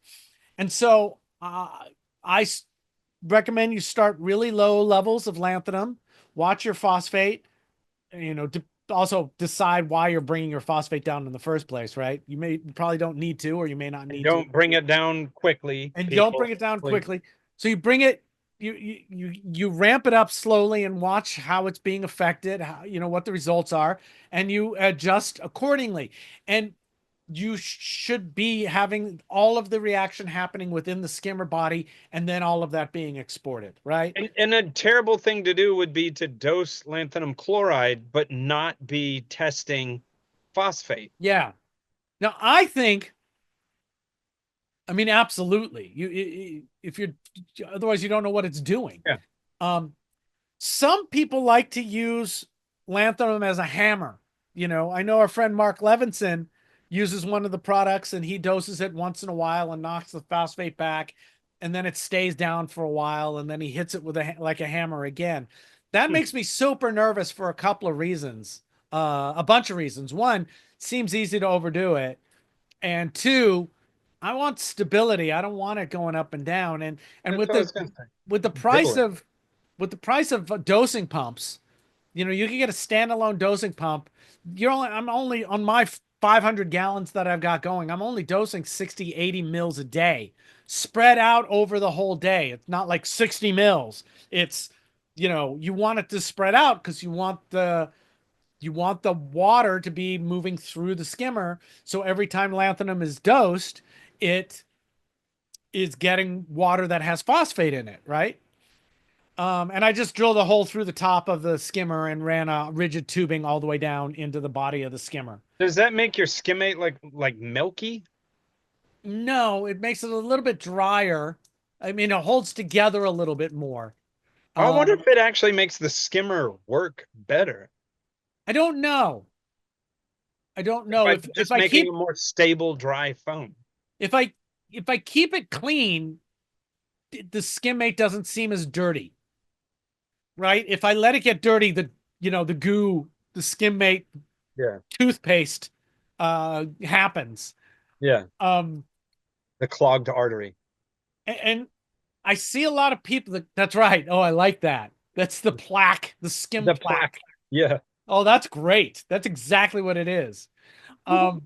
And so I recommend you start really low levels of lanthanum, watch your phosphate, also decide why you're bringing your phosphate down in the first place, right? You probably don't need to, or you may not need to.
Don't bring it down quickly.
And don't bring it down quickly. So you bring it, you ramp it up slowly and watch how it's being affected, how, what the results are, and you adjust accordingly. And you should be having all of the reaction happening within the skimmer body, and then all of that being exported, right?
And a terrible thing to do would be to dose lanthanum chloride, but not be testing phosphate.
Yeah. Now, absolutely. Otherwise you don't know what it's doing.
Yeah.
Some people like to use lanthanum as a hammer. I know our friend Mark Levinson uses one of the products, and he doses it once in a while and knocks the phosphate back, and then it stays down for a while, and then he hits it with a hammer again. That makes me super nervous for a couple of reasons. A bunch of reasons. One, it seems easy to overdo it. And two, I want stability. I don't want it going up and down. And with the price of dosing pumps, you can get a standalone dosing pump. I'm only on my 500 gallons that I've got going, I'm only dosing 60, 80 mils a day, spread out over the whole day. It's not like 60 mils. It's, you want it to spread out because you want the you want the water to be moving through the skimmer. So every time lanthanum is dosed, it is getting water that has phosphate in it, right? And I just drilled a hole through the top of the skimmer and ran a rigid tubing all the way down into the body of the skimmer.
Does that make your skimmate like milky?
No, it makes it a little bit drier. I mean, it holds together a little bit more.
I wonder if it actually makes the skimmer work better.
I don't know. I don't know
By
if
just
I
making
keep
a more stable, dry foam.
if I keep it clean, the skimmate doesn't seem as dirty. Right? If I let it get dirty, the goo, the skimmate
Yeah.
toothpaste happens.
Yeah.
The
clogged artery.
And I see a lot of people that's right. Oh, I like that. That's the plaque, the skim plaque.
Yeah.
Oh, that's great. That's exactly what it is. Ew,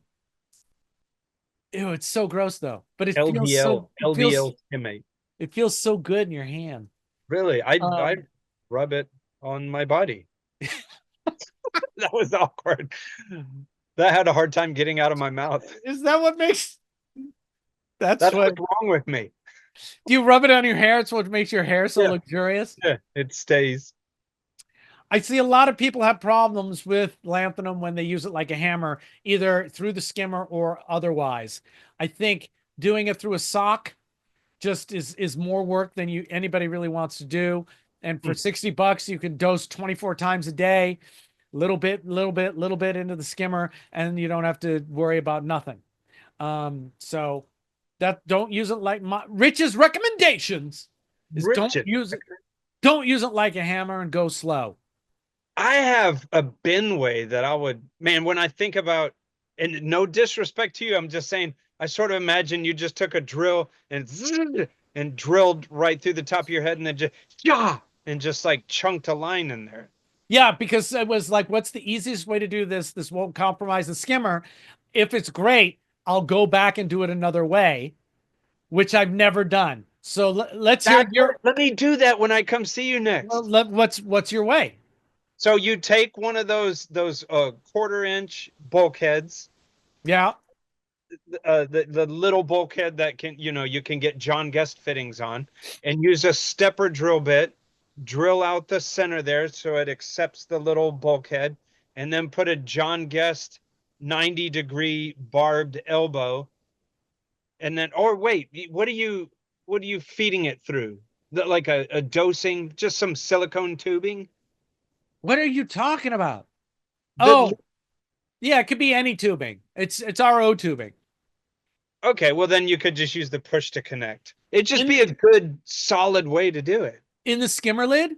it's so gross though. But it
LDL
feels
skimmate.
it feels so good in your hand.
Really? I rub it on my body. That was awkward. That had a hard time getting out of my mouth.
Is that what makes
That's what's wrong with me.
Do you rub it on your hair? It's what makes your hair so luxurious?
Yeah, it stays.
I see a lot of people have problems with lanthanum when they use it like a hammer, either through the skimmer or otherwise. I think doing it through a sock just is more work than anybody really wants to do. And for $60, you can dose 24 times a day, little bit into the skimmer, and you don't have to worry about nothing. So don't use it like Rich's recommendations is don't use it like a hammer and go slow.
I have a bin way that I would, man, when I think about, and no disrespect to you, I'm just saying, I sort of imagine you just took a drill and drilled right through the top of your head and then just like chunked a line in there.
Yeah, because it was like, what's the easiest way to do this? This won't compromise the skimmer. If it's great, I'll go back and do it another way, which I've never done. So let's hear
let me do that when I come see you next.
Well, what's your way?
So you take one of those 1/4-inch bulkheads.
Yeah.
The little bulkhead that you can get John Guest fittings on, and use a stepper drill bit, drill out the center there so it accepts the little bulkhead, and then put a John Guest 90-degree barbed elbow. And then, or wait, what are you feeding it through? Like a dosing, just some silicone tubing?
What are you talking about? Yeah, it could be any tubing. It's RO tubing.
Okay, well then you could just use the push to connect. It'd just be a good, solid way to do it.
In the skimmer lid?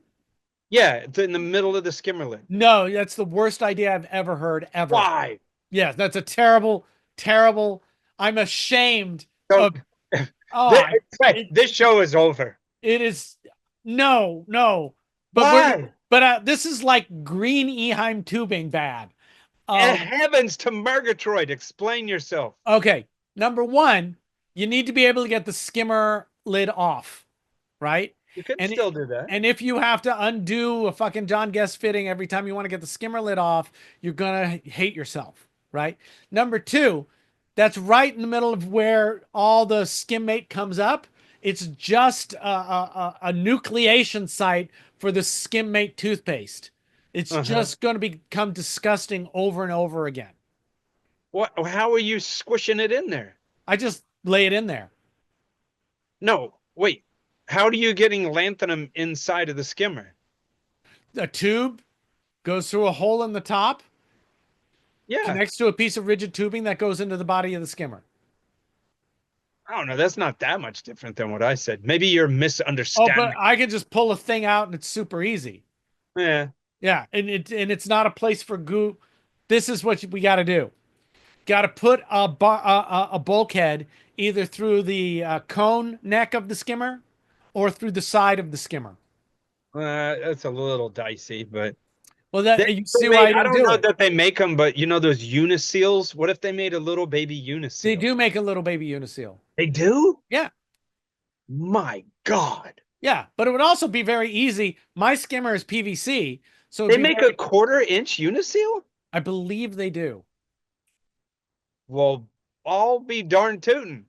Yeah, in the middle of the skimmer lid.
No, that's the worst idea I've ever heard, ever.
Why?
Yeah, that's a terrible. I'm ashamed.
This show is over.
It is. No. But
why?
But this is like green Eheim tubing bad.
Heavens to Murgatroyd, explain yourself.
Okay, number one, you need to be able to get the skimmer lid off, right?
You can still do that.
And if you have to undo a fucking John Guest fitting every time you want to get the skimmer lid off, you're gonna hate yourself, right? Number two, that's right in the middle of where all the skimmate comes up. It's just a nucleation site for the skimmate toothpaste. It's just going to become disgusting over and over again.
What? How are you squishing it in there?
I just lay it in there.
No, wait. How are you getting lanthanum inside of the skimmer?
A tube goes through a hole in the top.
Yeah.
Connects to a piece of rigid tubing that goes into the body of the skimmer.
I don't know. That's not that much different than what I said. Maybe you're misunderstanding.
Oh, but I can just pull a thing out and it's super easy.
Yeah.
Yeah, and it's not a place for goo. This is what we got to do. Got to put a bulkhead either through the cone neck of the skimmer or through the side of the skimmer.
That's a little dicey, but
well, you see why
I don't know that they make them, but you know those uniseals. What if they made a little baby uniseal?
They do make a little baby uniseal.
They do?
Yeah.
My God.
Yeah, but it would also be very easy. My skimmer is PVC, so
they make a 1/4-inch uniseal.
I believe they do.
Well, I'll be darn tootin'.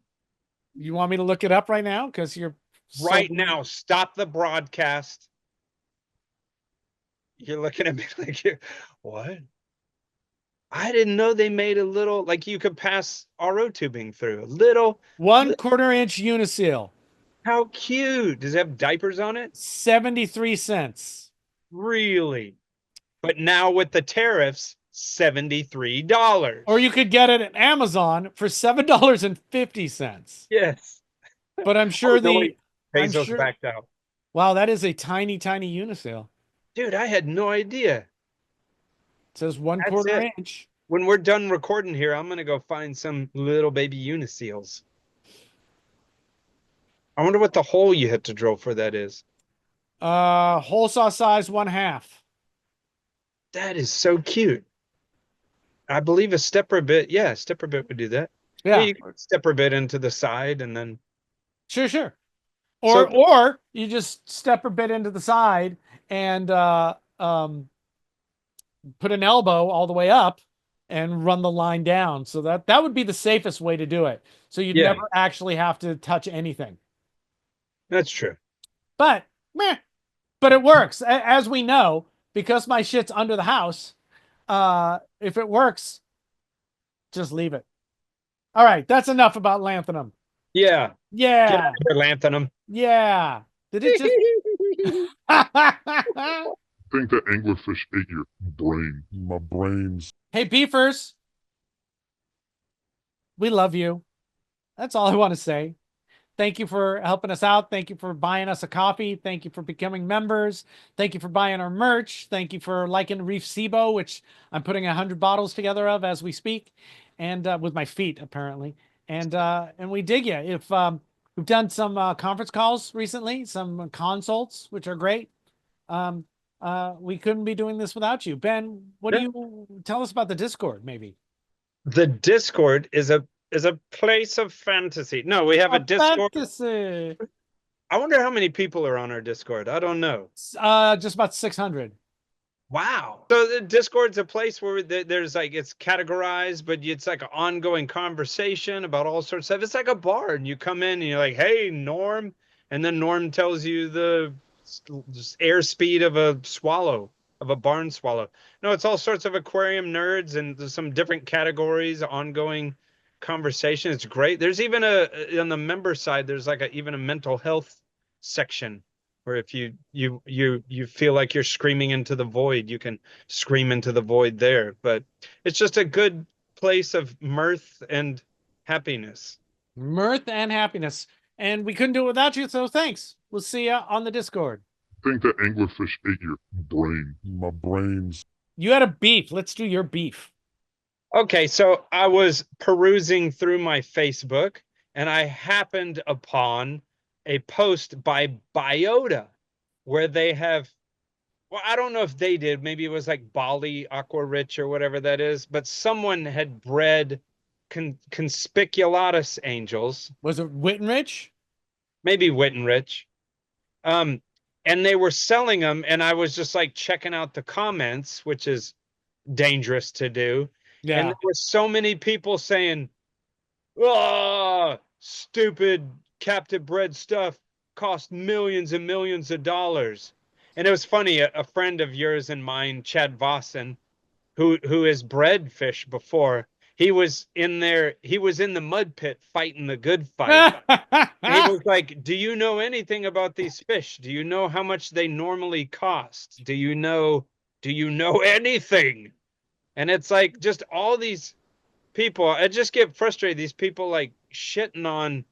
You want me to look it up right now? Because you're
Right now, stop the broadcast. You're looking at me like, what? I didn't know they made a little, like you could pass RO tubing through. A little.
1/4 inch uniseal,
How cute. Does it have diapers on it?
73 cents.
Really? But now with the tariffs, $73.
Or you could get it at Amazon for $7.50.
Yes.
But I'm sure
Oh, no, wait.
I'm
Bezos
sure.
backed out.
Wow, that is a tiny, tiny uniseal.
Dude, I had no idea.
It says
That's
1/4
it.
inch.
When we're done recording here, I'm gonna go find some little baby uniseals. I wonder what the hole you had to drill for that is.
Hole saw size 1/2.
That is so cute. I believe a stepper bit. Yeah, a stepper bit would do that.
Yeah,
You can stepper bit into the side and then.
sure.
So-
Or you just step a bit into the side and put an elbow all the way up and run the line down. So that would be the safest way to do it. So you'd
Yeah.
never actually have to touch anything.
That's true.
But but it works. As we know, because my shit's under the house, if it works, just leave it. All right, that's enough about lanthanum.
Yeah. Get
Yeah.
out of here, Lanthanum.
Yeah. Did it just
Think that anglerfish ate your brain. My brain's.
Hey, beefers. We love you. That's all I want to say. Thank you for helping us out. Thank you for buying us a coffee. Thank you for becoming members. Thank you for buying our merch. Thank you for liking Reef SIBO, which I'm putting 100 bottles together of as we speak, and with my feet apparently. And we dig you. If we've done some conference calls recently, some consults, which are great. We couldn't be doing this without you, Ben. What do you tell us about the Discord? Maybe
The Discord is a place of fantasy. No, we have a Discord.
fantasy.
I wonder how many people are on our Discord. I don't know.
Just about 600.
Wow. So the Discord's a place where there's like, it's categorized, but it's like an ongoing conversation about all sorts of stuff. It's like a bar, and you come in and you're like, hey, Norm. And then Norm tells you the airspeed of a swallow, of a barn swallow. No, it's all sorts of aquarium nerds, and there's some different categories, ongoing conversation. It's great. There's even on the member side, there's like even a mental health section where if you feel like you're screaming into the void, you can scream into the void there. But it's just a good place of mirth and happiness.
Mirth and happiness. And we couldn't do it without you, so thanks. We'll see you on the Discord.
Think that anglerfish ate your brain. My brain's.
You had a beef. Let's do your beef.
Okay, so I was perusing through my Facebook, and I happened upon a post by Biota where they have, well, I don't know if they did, maybe it was like Bali Aqua Rich or whatever that is, but someone had bred conspiculatus angels.
Was it Wittenrich?
Maybe Wittenrich. And they were selling them, and I was just like checking out the comments, which is dangerous to do.
Yeah.
And there were so many people saying, oh, stupid captive bred stuff cost millions and millions of dollars. And it was funny, a friend of yours and mine, Chad Vossen, who has bred fish before, he was in the mud pit fighting the good fight. And he was like, do you know anything about these fish? Do you know how much they normally cost? Do you know anything? And it's like, just all these people, I just get frustrated. These people like shitting on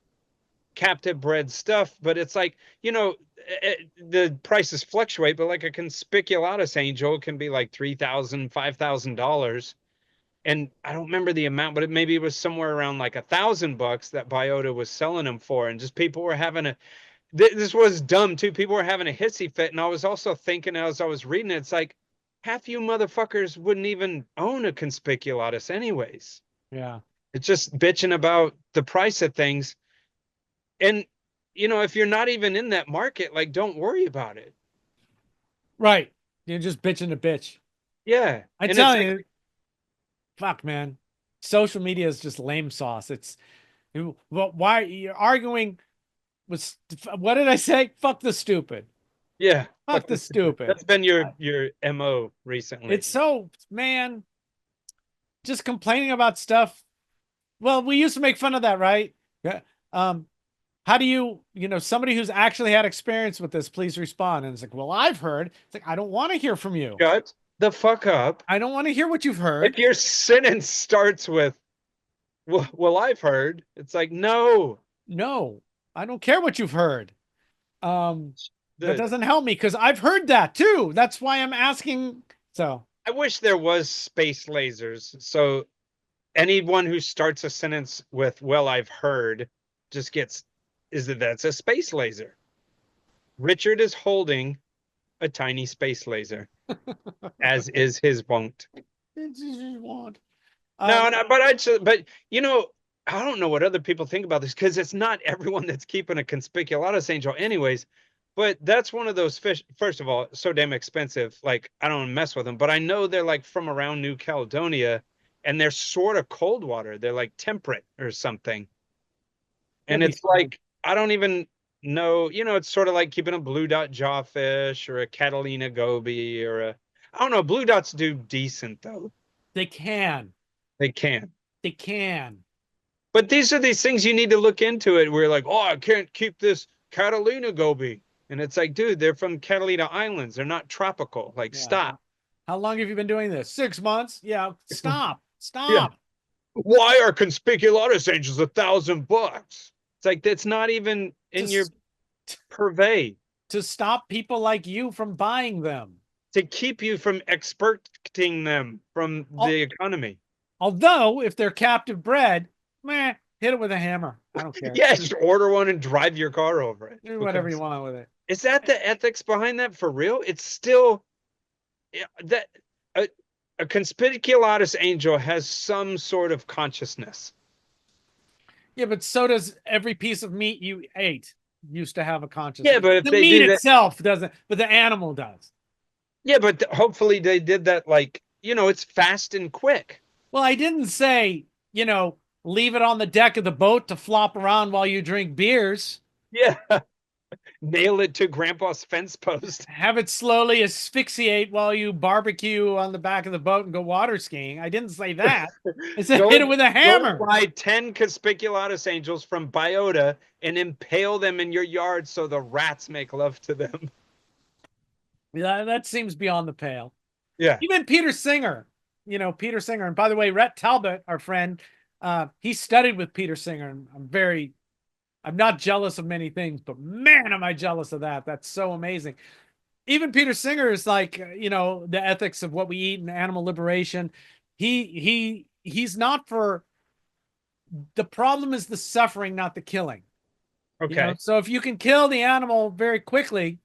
captive bred stuff, but it's like, the prices fluctuate, but like a conspiculatus angel can be like $3,000, $5,000. And I don't remember the amount, but maybe it was somewhere around like $1,000 that Biota was selling them for. And just people were having this was dumb too. People were having a hissy fit. And I was also thinking as I was reading it, it's like, half you motherfuckers wouldn't even own a conspiculatus anyways.
Yeah.
It's just bitching about the price of things. And, if you're not even in that market, like, don't worry about it.
Right. You're just bitching to bitch.
Yeah.
I
And
tell
it's
you,
like,
fuck, man. Social media is just lame sauce. Why you're arguing with, what did I say? Fuck the stupid.
Yeah.
Fuck the stupid.
That's been your MO recently.
It's so, man, just complaining about stuff. Well, we used to make fun of that, right? Yeah. How do you somebody who's actually had experience with this, please respond. And it's like, well, I've heard. It's like, I don't want to hear from you.
Shut the fuck up.
I don't want to hear what you've heard.
If your sentence starts with, well, I've heard, it's like, no.
No, I don't care what you've heard. That
The-
doesn't help me because I've heard that too. That's why I'm asking. So
I wish there was space lasers. So anyone who starts a sentence with, well, I've heard, just gets, that's a space laser. Richard is holding a tiny space laser, as is his wont.
it's just you want.
No, but I don't know what other people think about this because it's not everyone that's keeping a conspicuous angel, anyways. But that's one of those fish. First of all, so damn expensive. Like, I don't mess with them, but I know they're like from around New Caledonia, and they're sort of cold water. They're like temperate or something. And it's like, I don't even know. It's sort of like keeping a blue dot jawfish or a Catalina goby I don't know. Blue dots do decent though.
They can.
They can.
They can.
But these are these things you need to look into it. We're like, oh, I can't keep this Catalina goby. And it's like, dude, they're from Catalina Islands. They're not tropical. Like,
Yeah.
stop.
How long have you been doing this? 6 months? Yeah. Stop. Stop.
Yeah. Why are conspicuous angels $1,000? It's like, that's not even in your purvey.
To stop people like you from buying them.
To keep you from exporting them from the economy.
Although, if they're captive bred, meh, hit it with a hammer. I don't care.
Yeah, just order one and drive your car over it.
Do whatever you want with it.
Is that the ethics behind that for real? It's still that a conspicuous angel has some sort of consciousness.
Yeah, but so does every piece of meat you ate. Used to have a consciousness.
Yeah, but if
the
they
meat
do that,
itself doesn't, but the animal does.
yeah, but hopefully they did that. Like, it's fast and quick.
Well, I didn't say, leave it on the deck of the boat to flop around while you drink beers.
Yeah. Nail it to grandpa's fence post.
Have it slowly asphyxiate while you barbecue on the back of the boat and go water skiing. I didn't say that. I said hit it with a hammer.
Go buy 10 conspicuous angels from Biota and impale them in your yard so the rats make love to them.
Yeah, that seems beyond the pale.
Yeah.
Even Peter Singer, Peter Singer. And by the way, Rhett Talbot, our friend, he studied with Peter Singer. And I'm not jealous of many things, but man, am I jealous of that. That's so amazing. Even Peter Singer is like, the ethics of what we eat and animal liberation. He's not for, the problem is the suffering, not the killing.
Okay.
So if you can kill the animal very quickly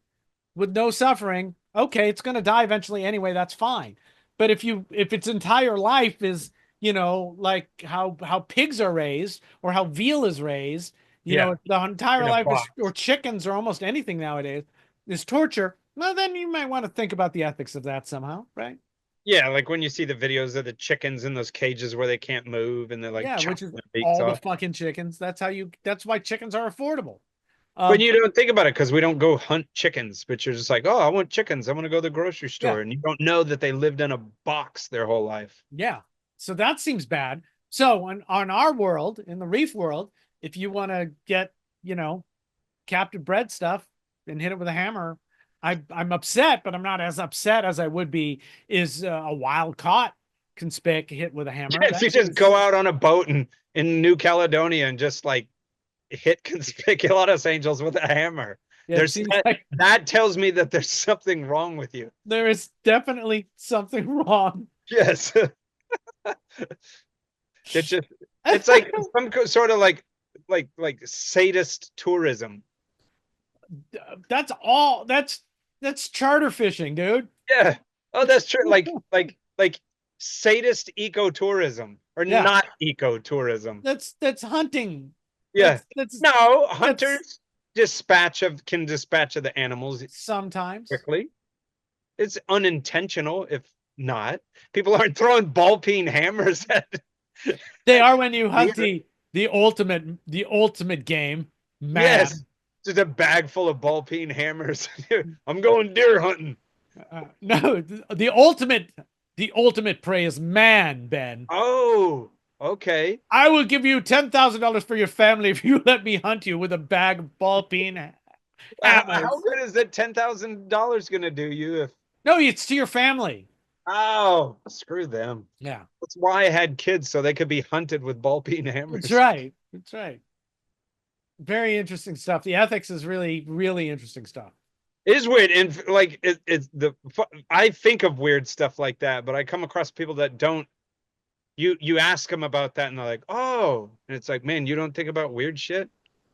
with no suffering, okay, it's going to die eventually anyway. That's fine. But if its entire life is, like how pigs are raised or how veal is raised, the entire life is, or chickens or almost anything nowadays is torture. Well, then you might want to think about the ethics of that somehow, right?
Yeah, like when you see the videos of the chickens in those cages where they can't move and they're like,
which is all the fucking chickens. That's why chickens are affordable.
When you don't think about it, because we don't go hunt chickens, but you're just like, oh, I want chickens. I want to go to the grocery store. And you don't know that they lived in a box their whole life.
Yeah. So that seems bad. So on our world, in the reef world, if you want to get, captive bred stuff and hit it with a hammer, I'm upset, but I'm not as upset as I would be is a wild caught conspic hit with a hammer.
Yes, you just go out on a boat in New Caledonia and just like hit conspicuous angels with a hammer.
Yeah,
that tells me that there's something wrong with you.
There is definitely something wrong.
Yes. It's like some sort of like sadist tourism.
That's charter fishing, dude.
Yeah. Oh, that's true. Like sadist ecotourism or not ecotourism.
That's hunting.
Yeah. No, hunters can dispatch of the animals
sometimes
quickly. It's unintentional if not. People aren't throwing ball peen hammers at.
They are when you hunt
Deer.
the ultimate game, man.
Yes, just a bag full of ball peen hammers. I'm going deer hunting.
No, the ultimate prey is man, Ben.
Oh, okay.
I will give you $10,000 for your family if you let me hunt you with a bag of ball peen
How
hammers.
good is that $10,000 gonna do you if?
No, it's to your family.
Oh, screw them.
Yeah,
That's why I had kids, so they could be hunted with ball peen
that's
hammers.
right. That's right. Very interesting stuff. The ethics is really, really interesting stuff.
It is weird, and like it's I think of weird stuff like that, but I come across people that don't. You ask them about that, and they're like, "Oh," and it's like, "Man, you don't think about weird shit."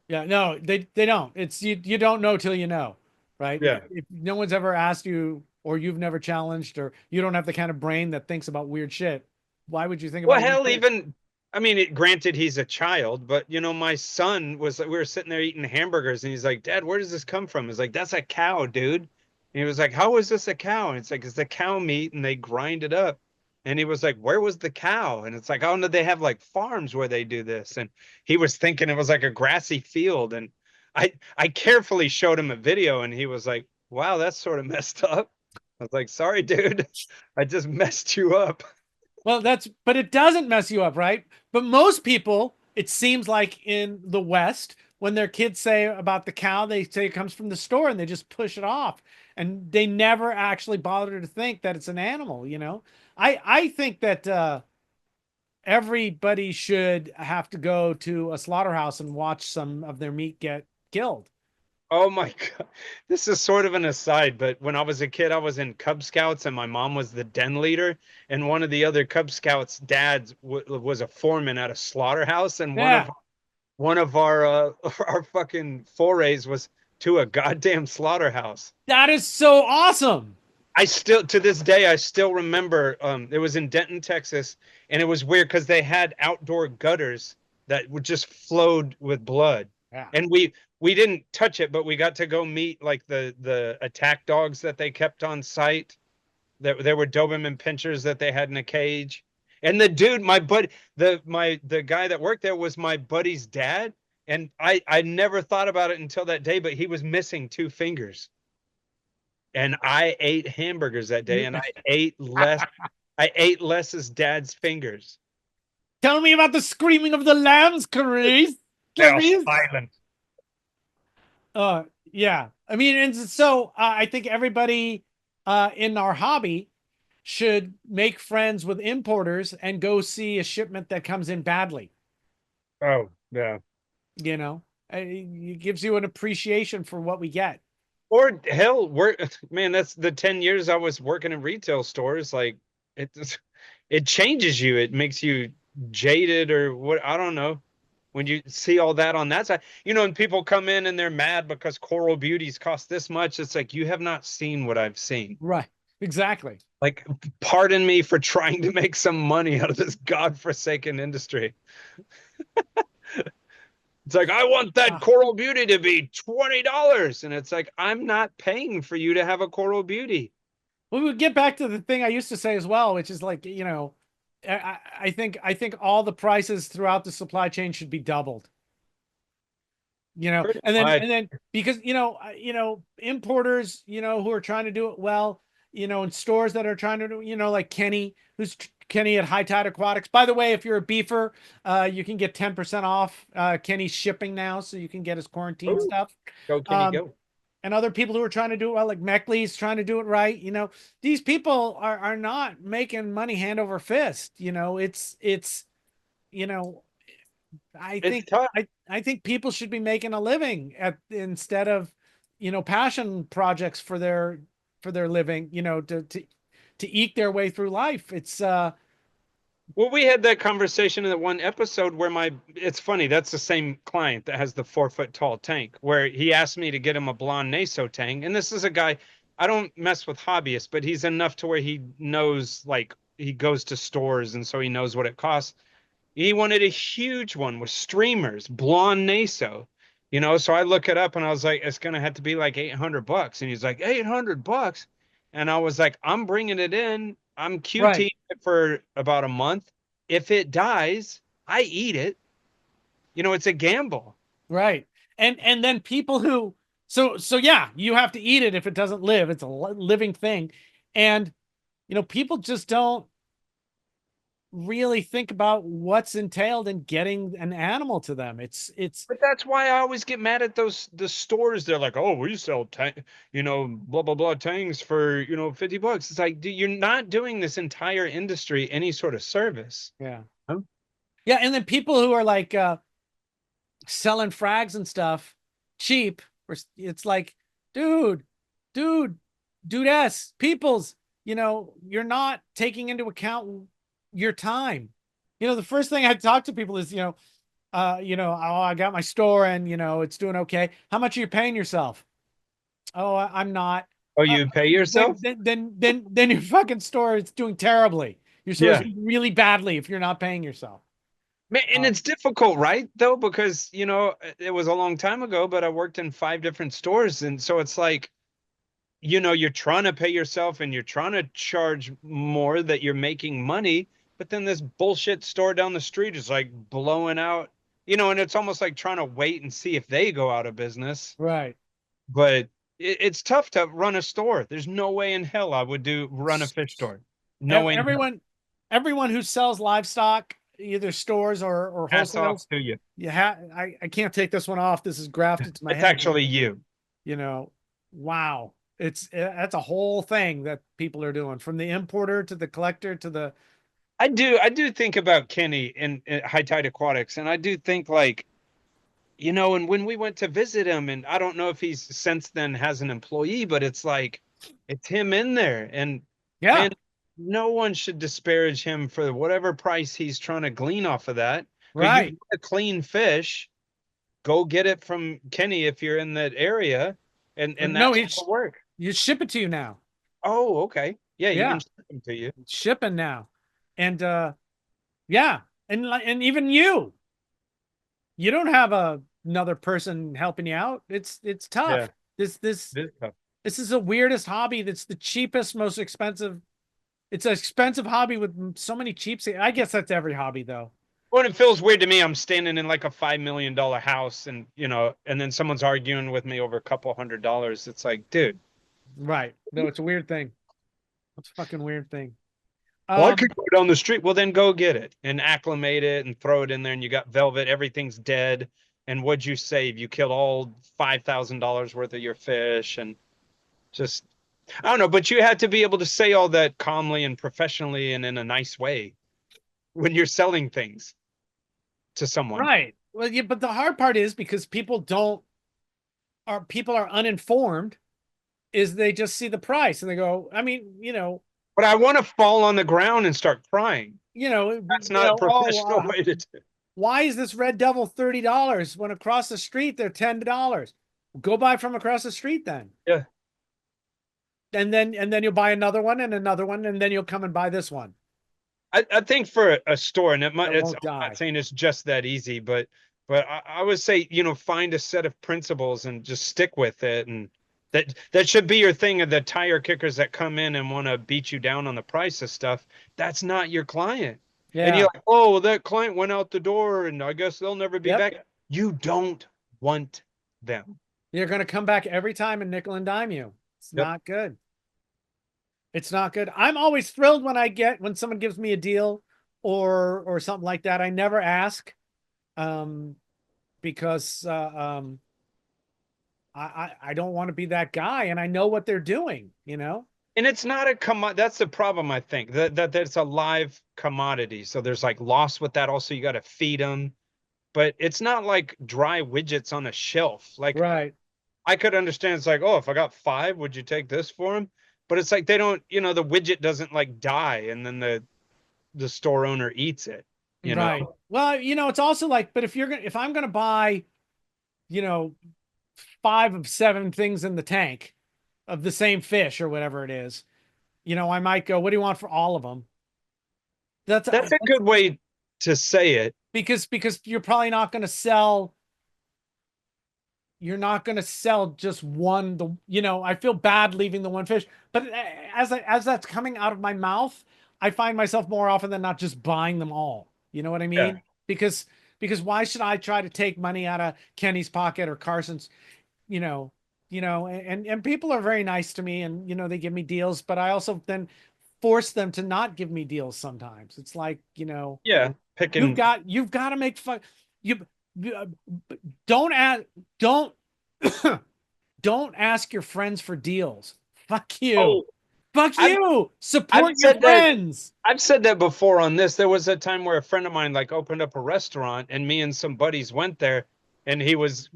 Yeah, no, they don't. It's you don't know till you know, right?
Yeah.
If no one's ever asked you, or you've never challenged, or you don't have the kind of brain that thinks about weird shit, why would you think
Well,
about weird
hell,
shit?
even I mean, granted, he's a child, but my son was. We were sitting there eating hamburgers, and he's like, "Dad, where does this come from?" He's like, "That's a cow, dude." And he was like, "How is this a cow?" And it's like, "It's the cow meat, and they grind it up." And he was like, "Where was the cow?" And it's like, "Oh no, they have like farms where they do this." And he was thinking it was like a grassy field, and I carefully showed him a video, and he was like, "Wow, that's sort of messed up." I was like, "Sorry, dude, I just messed you up."
Well, but it doesn't mess you up, right? But most people, it seems like in the West, when their kids say about the cow, they say it comes from the store and they just push it off. And they never actually bother to think that it's an animal, you know? I think that everybody should have to go to a slaughterhouse and watch some of their meat get killed.
Oh my God. This is sort of an aside, but when I was a kid, I was in Cub Scouts and my mom was the den leader. And one of the other Cub Scouts' dads was a foreman at a slaughterhouse. And
Yeah,
one of our our fucking forays was to a goddamn slaughterhouse.
that is so awesome.
I still, to this day, I still remember it was in Denton, Texas, and it was weird because they had outdoor gutters that would just flowed with blood.
Yeah.
And we didn't touch it, but we got to go meet like the attack dogs that they kept on site. There were Doberman pinchers that they had in a cage. And the dude, my buddy, the guy that worked there was my buddy's dad. And I never thought about it until that day, but he was missing two fingers. And I ate hamburgers that day, and I ate Les's dad's fingers.
Tell me about the screaming of the lambs, Clarice.
They're
Clarice.
silent.
Yeah. I mean, and so I think everybody in our hobby should make friends with importers and go see a shipment that comes in badly.
Oh, yeah.
You know, it gives you an appreciation for what we get.
Or hell, man, that's the 10 years I was working in retail stores. Like it changes you. It makes you jaded or what, I don't know. When you see all that on that side, and people come in and they're mad because coral beauties cost this much. It's like, you have not seen what I've seen.
Right. Exactly.
Like, pardon me for trying to make some money out of this godforsaken industry. It's like, I want that coral beauty to be $20. And it's like, I'm not paying for you to have a coral beauty.
Well, we get back to the thing I used to say as well, which is like, I think all the prices throughout the supply chain should be doubled. And then because importers, who are trying to do it well, and stores that are trying to do, like Kenny, who's Kenny at High Tide Aquatics. By the way, if you're a beefer, you can get 10% off Kenny's shipping now, so you can get his quarantine stuff.
Go, Kenny, go.
And other people who are trying to do it well, like Meckley's trying to do it right. These people are not making money hand over fist. I think people should be making a living instead of, passion projects for their living, to eke their way through life. It's
well, we had that conversation in that one episode where it's funny, that's the same client that has the 4-foot tall tank, where he asked me to get him a blonde Naso tank. And this is a guy, I don't mess with hobbyists, but he's enough to where he knows, like, he goes to stores, and so he knows what it costs. He wanted a huge one with streamers, blonde Naso, so I look it up and I was like, it's going to have to be like $800. And he's like, $800? And I was like, I'm bringing it in. I'm QT
Right.
it for about a month. If it dies, I eat it. You know, it's a gamble.
Right. And then people who so yeah, you have to eat it if it doesn't live. It's a living thing. And people just don't really think about what's entailed in getting an animal to them. It's
But that's why I always get mad at the stores. They're like, "Oh, we sell blah blah blah tangs for, $50." It's like, dude, you're not doing this entire industry any sort of service.
yeah.
Huh?
Yeah, and then people who are like selling frags and stuff cheap, it's like, dude, dude, dudess, peoples, you're not taking into account your time. The first thing I talk to people is, oh, I got my store and it's doing okay. How much are you paying yourself? Oh, I'm not.
Oh, you pay yourself?
Then your fucking store is doing terribly. Your store is
Yeah.
doing really badly if you're not paying yourself.
Man, and it's difficult, right? Though, because, it was a long time ago, but I worked in 5 different stores. And so it's like, you're trying to pay yourself and you're trying to charge more that you're making money. But then this bullshit store down the street is like blowing out, and it's almost like trying to wait and see if they go out of business.
Right.
But it's tough to run a store. There's no way in hell I would run a fish store. No way.
Everyone who sells livestock, either stores or
Hats off
wholesalers,
to you.
I can't take this one off. This is grafted to my
It's
head.
actually you.
Wow. That's a whole thing that people are doing, from the importer to the collector to the.
I do think about Kenny in High Tide Aquatics, and I do think, like, and when we went to visit him, and I don't know if he's since then has an employee, but it's like, it's him in there. And
Yeah.
man, no one should disparage him for whatever price he's trying to glean off of that. But you
Right.
want a clean fish, go get it from Kenny if you're in that area, and
No,
that's will work.
You ship it to you now.
Oh, okay. Yeah, you
Yeah.
can ship them to you.
It's shipping now. And yeah. And even you don't have another person helping you out. It's tough.
Yeah.
This
It is tough.
This is the weirdest hobby. That's the cheapest, most expensive. It's an expensive hobby with so many cheap. I guess that's every hobby, though.
Well, it feels weird to me. I'm standing in like a $5 million house, and and then someone's arguing with me over a couple $100. It's like, dude.
Right. No, it's a weird thing. It's a fucking weird thing.
Well, I could go down the street. Well, then go get it and acclimate it and throw it in there, and you got velvet. Everything's dead. And what'd you save? You killed all $5,000 worth of your fish, and just, I don't know. But you had to be able to say all that calmly and professionally and in a nice way when you're selling things to someone.
Right. Well, yeah, but the hard part is because people are uninformed, is they just see the price and they go, I mean,
But I want to fall on the ground and start crying. That's not a professional way to do it.
Why is this red devil $30 when across the street they're $10? Go buy from across the street then.
Yeah.
And then you'll buy another one, and then you'll come and buy this one.
I think for a store, and I'm
won't
not saying it's just that easy, but I would say, find a set of principles and just stick with it. And that should be your thing. Of the tire kickers that come in and want to beat you down on the price of stuff, that's not your client.
Yeah.
And you're like, oh, well, that client went out the door and I guess they'll never be back. You don't want them.
You're going to come back every time and nickel and dime you. It's not good. It's not good. I'm always thrilled when someone gives me a deal or something like that. I never ask, because I don't want to be that guy, and I know what they're doing, And
it's not a that's the problem, I think, that it's a live commodity. So there's like loss with that. Also, you got to feed them, but it's not like dry widgets on a shelf. Like,
right.
I could understand. It's like, oh, if I got 5, would you take this for them? But it's like, they don't, the widget doesn't like die and then the store owner eats it,
right. Well, it's also like, but if I'm going to buy, 5 of 7 things in the tank of the same fish or whatever it is, I might go, what do you want for all of them? That's
a good way to say it.
Because you're probably not going to sell you're not going to sell just one. I feel bad leaving the one fish, but as that's coming out of my mouth, I find myself more often than not just buying them all. You know what I mean?
Yeah.
Because why should I try to take money out of Kenny's pocket or Carson's? And people are very nice to me, and they give me deals, but I also then force them to not give me deals sometimes. It's like,
Yeah.
you've
Picking.
got to make fun. You don't ask don't don't ask your friends for deals. Fuck you.
Oh,
Fuck
I've-
you. Support your
said that.
friends.
I've said that before on this. There was a time where a friend of mine like opened up a restaurant, and me and some buddies went there, and he was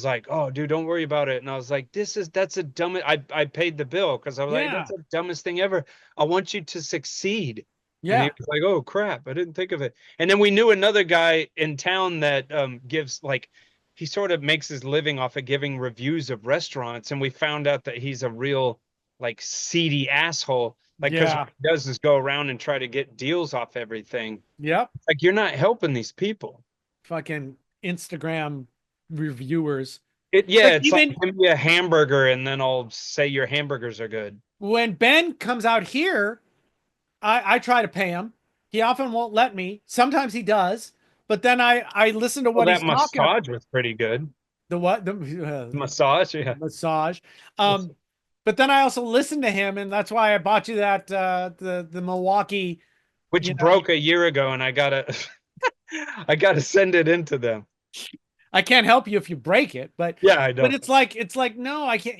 like, "Oh, dude, don't worry about it." And I was like, that's a dumb. I paid the bill because I was like,
Yeah.
"That's the dumbest thing ever. I want you to succeed." And he
Yeah.
was like, "Oh crap, I didn't think of it." And then we knew another guy in town that gives like, he sort of makes his living off of giving reviews of restaurants, and we found out that he's a real like seedy asshole. Like, because
Yeah.
what he does is go around and try to get deals off everything.
Yep.
Like, you're not helping these people.
Fucking Instagram reviewers.
Yeah,
Like,
it's
even
like, give me a hamburger and then I'll say your hamburgers are good.
when Ben comes out here, I try to pay him. He often won't let me. Sometimes he does, but then I listen to
Well,
what he's
that
talking about.
massage was pretty good.
The what?
Massage, yeah.
Massage. But then I also listen to him, and that's why I bought you that the Milwaukee,
Which broke a year ago, and I gotta I gotta send it into them.
I can't help you if you break it, but
Yeah, I know.
But it's like no, I can't.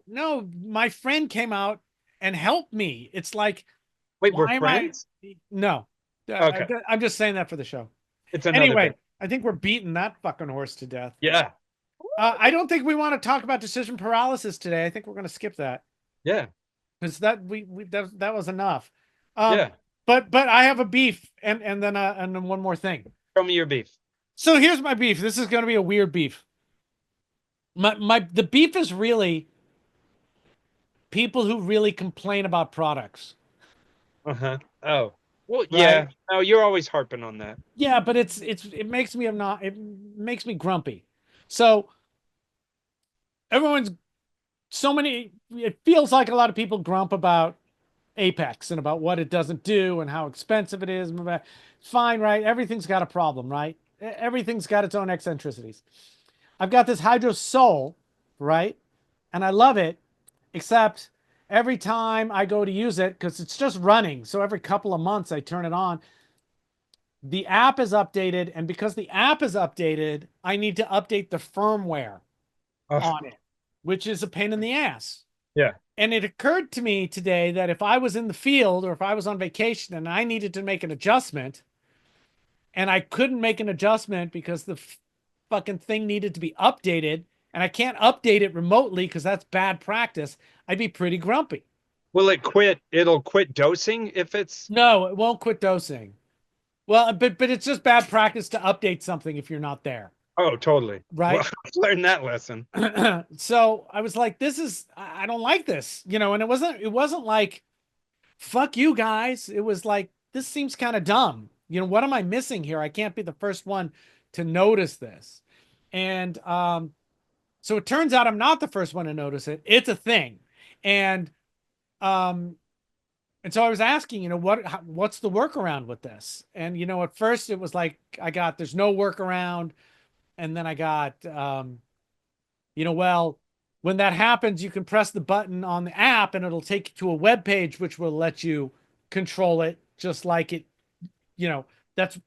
No, my friend came out and helped me. It's like,
Wait, we're
why am
friends?
No,
Okay.
I'm just saying that for the show.
It's another
Anyway,
bit.
I think we're beating that fucking horse to death.
Yeah.
I don't think we want to talk about decision paralysis today. I think we're going to skip that
Yeah.
because that was enough.
Yeah.
But I have a beef, and then one more thing.
Show me your beef.
So here's my beef. This is going to be a weird beef. The beef is really people who really complain about products.
Uh-huh. Oh. Well,
Right.
yeah. No, you're always harping on that.
Yeah, but it makes me grumpy. So it feels like a lot of people grump about Apex and about what it doesn't do and how expensive it is. Fine, right? Everything's got a problem, right? Everything's got its own eccentricities. I've got this Hydro Soul, right? And I love it, except every time I go to use it, because it's just running, so every couple of months I turn it on, the app is updated, and because the app is updated, I need to update the firmware on it, which is a pain in the ass.
Yeah.
And it occurred to me today that if I was in the field or if I was on vacation and I needed to make an adjustment and I couldn't make an adjustment because the fucking thing needed to be updated and I can't update it remotely because that's bad practice, I'd be pretty grumpy.
Will it quit? It'll quit dosing if it's...
No, it won't quit dosing. Well, but it's just bad practice to update something if you're not there.
Oh, totally.
Right.
Well, I've learned that lesson.
So I was like, I don't like this, and it wasn't like, fuck you guys. It was like, this seems kind of dumb. What am I missing here? I can't be the first one to notice this. And so it turns out I'm not the first one to notice it. It's a thing. And so I was asking, what's the workaround with this? And, at first it was like, there's no workaround. And then I got, well, when that happens, you can press the button on the app and it'll take you to a web page, which will let you control it just like it, that's,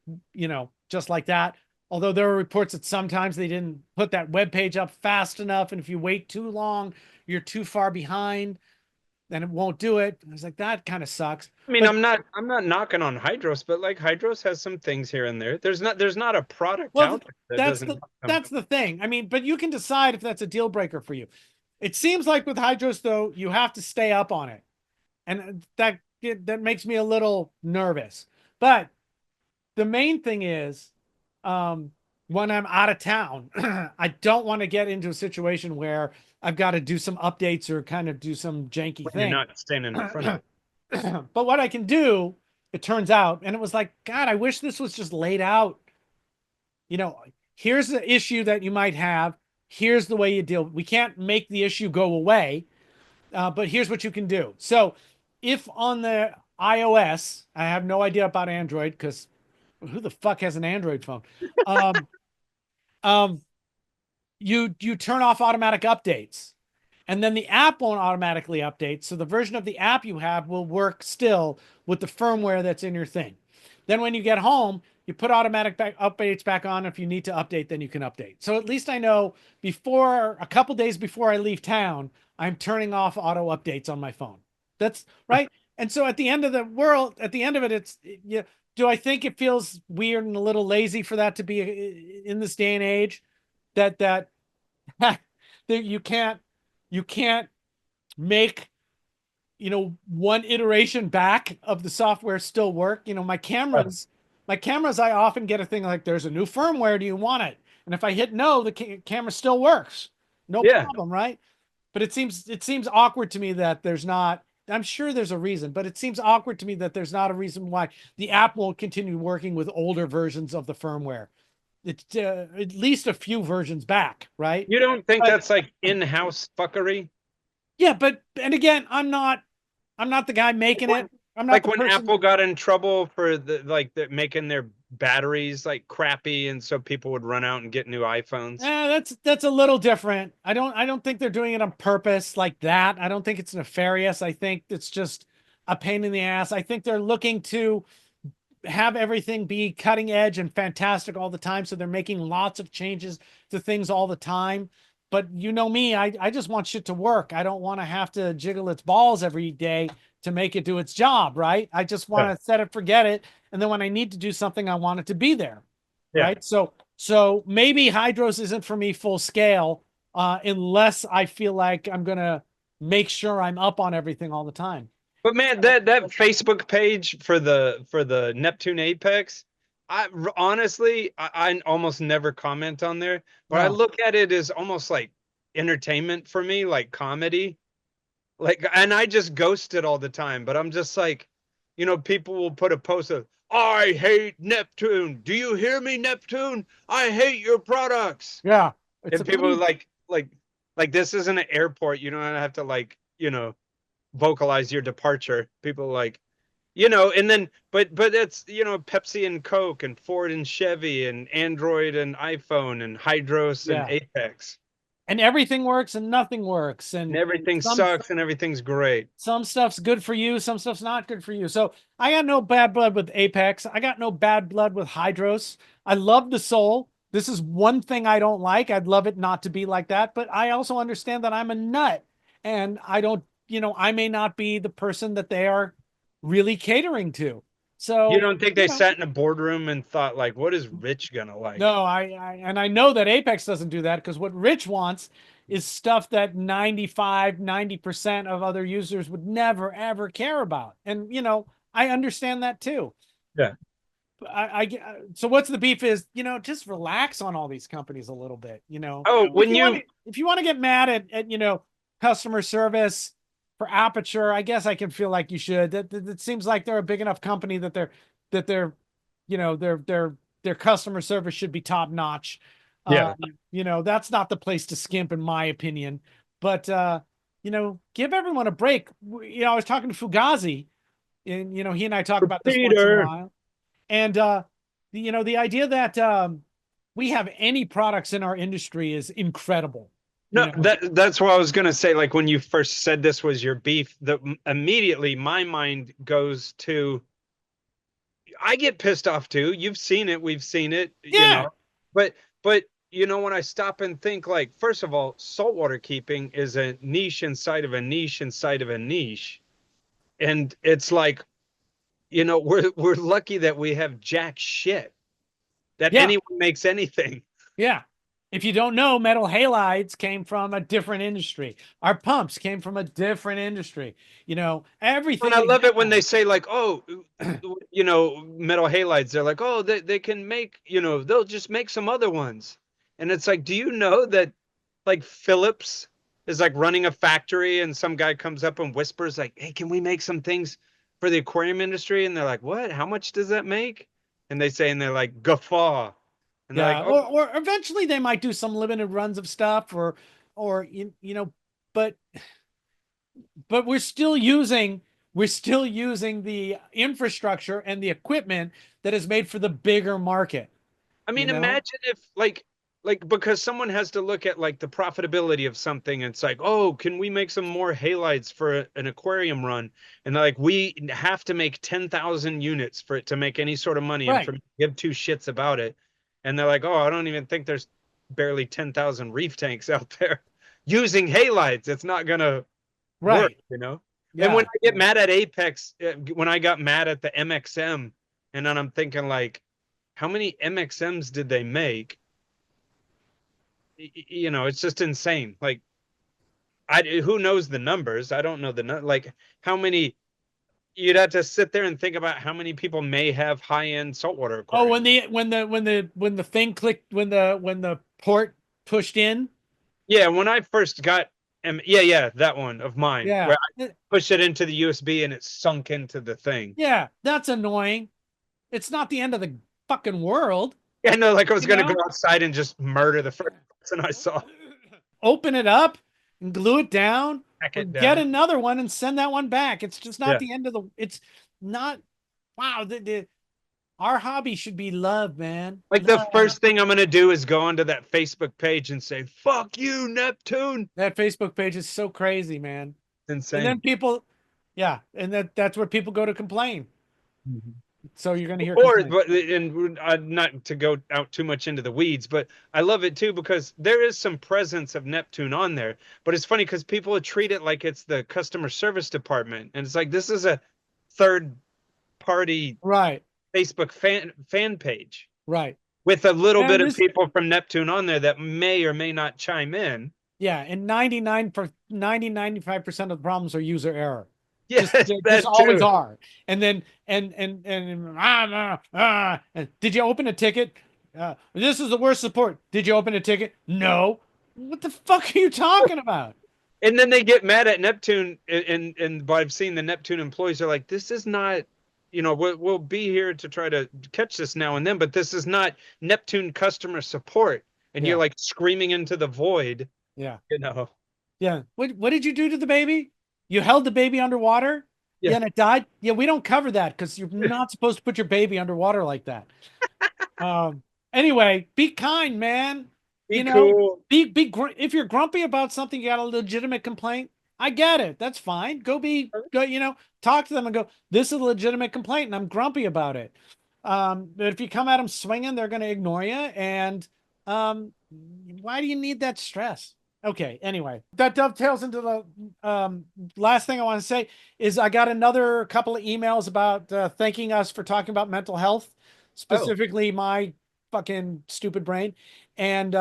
just like that. Although there are reports that sometimes they didn't put that web page up fast enough. And if you wait too long, you're too far behind, then it won't do it. I was like, that kind of sucks.
I mean, I'm not knocking on Hydros, but like Hydros has some things here and there. There's not a product out there that
that's the thing. I mean, but you can decide if that's a deal breaker for you. It seems like with Hydros though, you have to stay up on it. And that makes me a little nervous. But the main thing is, when I'm out of town, I don't want to get into a situation where I've got to do some updates or kind of do some janky thing.
You're not standing in front of it.
But what I can do, it turns out, and it was like, God, I wish this was just laid out. Here's the issue that you might have. here's the way you deal. We can't make the issue go away, but here's what you can do. So if on the iOS, I have no idea about Android because who the fuck has an Android phone? Um, um, you turn off automatic updates, and then the app won't automatically update. So the version of the app you have will work still with the firmware that's in your thing. Then when you get home, you put automatic updates back on. If you need to update, then you can update. So at least I know before a couple days before I leave town, I'm turning off auto updates on my phone. That's right. And so at the end of the world, at the end of it, it's yeah. Do I think it feels weird and a little lazy for that to be in this day and age? That that you can't make one iteration back of the software still work. My cameras, I often get a thing like, there's a new firmware, do you want it? And if I hit no, the camera still works, no
Yeah.
problem, right? But it seems awkward to me that there's not. I'm sure there's a reason, but it seems awkward to me that there's not a reason why the app won't continue working with older versions of the firmware. It's at least a few versions back, right?
You don't think
But-
that's like in-house fuckery?
Yeah, and again, I'm not the guy making it. I'm not
Like
the
when
person.
Apple got in trouble for making their batteries like crappy, and so people would run out and get new iPhones.
That's a little different. I don't think they're doing it on purpose like that. I don't think it's nefarious. I think it's just a pain in the ass. I think they're looking to have everything be cutting edge and fantastic all the time. So they're making lots of changes to things all the time. But you know me, I just want shit to work. I don't want to have to jiggle its balls every day to make it do its job, right? I just want to set it, forget it. And then when I need to do something, I want it to be there.
Yeah.
Right. So maybe Hydros isn't for me full scale, unless I feel like I'm going to make sure I'm up on everything all the time.
But man, that Facebook page for the Neptune Apex, honestly, I almost never comment on there, but I
No.
look at it as almost like entertainment for me, like comedy. Like, and I just ghost it all the time, but I'm just like, people will put a post of, I hate Neptune. Do you hear me, Neptune? I hate your products.
Yeah.
And people are like this isn't an airport. You don't have to vocalize your departure. People like, and then but it's Pepsi and Coke and Ford and Chevy and Android and iPhone and Hydros and Apex.
And everything works and nothing works.
And everything sucks and everything's great.
Some stuff's good for you, some stuff's not good for you. So I got no bad blood with Apex. I got no bad blood with Hydros. I love the Soul. This is one thing I don't like. I'd love it not to be like that, but I also understand that I'm a nut and I don't, I may not be the person that they are really catering to. So
you don't think they sat in a boardroom and thought like, what is Rich gonna like?
No, I know that Apex doesn't do that, because what Rich wants is stuff that 90% of other users would never ever care about. And I understand that too.
Yeah.
So what's the beef is, just relax on all these companies a little bit,
Oh,
if you want to get mad at customer service for Aperture, I guess I can feel like you should. That seems like they're a big enough company that their customer service should be top notch.
Yeah.
That's not the place to skimp, in my opinion. But give everyone a break. I was talking to Fugazi, and he and I talk about this once in a while. And the idea that we have any products in our industry is incredible.
No, that's what I was gonna say. Like when you first said this was your beef, immediately my mind goes to, I get pissed off too. You've seen it, we've seen it, But when I stop and think, like, first of all, saltwater keeping is a niche inside of a niche inside of a niche. And it's like, we're lucky that we have jack shit. That anyone makes anything.
Yeah. If you don't know, metal halides came from a different industry. Our pumps came from a different industry. Everything.
And I love it when they say like, oh, metal halides. They're like, oh, they can make, they'll just make some other ones. And it's like, do you know that like Philips is like running a factory and some guy comes up and whispers like, hey, can we make some things for the aquarium industry? And they're like, what? How much does that make? And they're like, guffaw. And they're
Yeah,
like, oh,
or eventually they might do some limited runs of stuff, or you know, but we're still using the infrastructure and the equipment that is made for the bigger market.
I
You
mean,
know,
imagine if because someone has to look at like the profitability of something and it's like, oh, can we make some more halides for an aquarium run? And they're like, we have to make 10,000 units for it to make any sort of money and
right,
for me to give two shits about it. And they're like, oh, I don't even think there's barely 10,000 reef tanks out there using halides. It's not gonna work,
right,
you know? And when
yeah.
I get mad at Apex, when I got mad at the MXM, and then I'm thinking like, how many MXMs did they make? You know, it's just insane. Like, who knows the numbers? I don't know like how many. You'd have to sit there and think about how many people may have high-end saltwater
Oh,
aquariums.
when the thing clicked, when the port pushed in.
Yeah, when I first got, yeah, that one of mine
Yeah.
where I pushed it into the USB and it sunk into the thing.
Yeah, that's annoying. It's not the end of the fucking world.
Yeah, no, like I was
You
gonna
know?
go outside and just murder the first person I saw,
Open it up and glue it down,
hack
or
it
get
down.
another one and send that one back. It's just not
Yeah.
the end of the. It's not. Wow, our hobby should be love, man.
Like the
Love.
first thing I'm gonna do is go onto that Facebook page and say, "Fuck you, Neptune."
That Facebook page is so crazy, man. And then
Insane.
people, yeah, and that's where people go to complain. So you're gonna hear
Or,
complaints.
but and not to go out too much into the weeds, but I love it too because there is some presence of Neptune on there. But it's funny because people treat it like it's the customer service department, and it's like this is a third party
Right,
Facebook fan page
right.
with a little
And
bit of
this,
people from Neptune on there that may or may not chime in.
yeah, and 95% of the problems are user error.
Yes,
Just
that
always
too.
are. And then and did you open a ticket? This is the worst support. Did you open a ticket? No. What the fuck are you talking about?
And then they get mad at Neptune, and but I've seen the Neptune employees are like, "This is not, we'll be here to try to catch this now and then, but this is not Neptune customer support." And you're
Yeah,
like screaming into the void,
yeah,
you know?
yeah. What did you do to the baby? You held the baby underwater? Yeah,
Yeah,
and it died? Yeah, we don't cover that because you're not supposed to put your baby underwater like that. Um, anyway, be kind, man.
be cool.
If you're grumpy about something, you got a legitimate complaint. I get it. That's fine. Talk to them and go, this is a legitimate complaint and I'm grumpy about it. But if you come at them swinging, they're going to ignore you. And why do you need that stress? Okay. Anyway, that dovetails into the last thing I want to say is I got another couple of emails about thanking us for talking about mental health,
Oh,
specifically my fucking stupid brain, and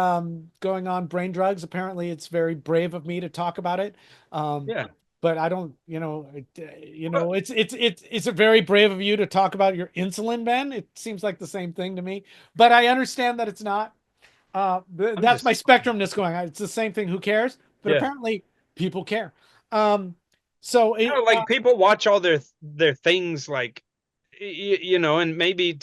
going on brain drugs. Apparently, it's very brave of me to talk about it.
yeah.
But I don't, it's a very brave of you to talk about your insulin, Ben. It seems like the same thing to me, but I understand that it's not.
I'm
That's my
just,
spectrumness going. It's the same thing. Who cares? But
yeah.
apparently, people care. Um, so
No, like people watch all their things like and maybe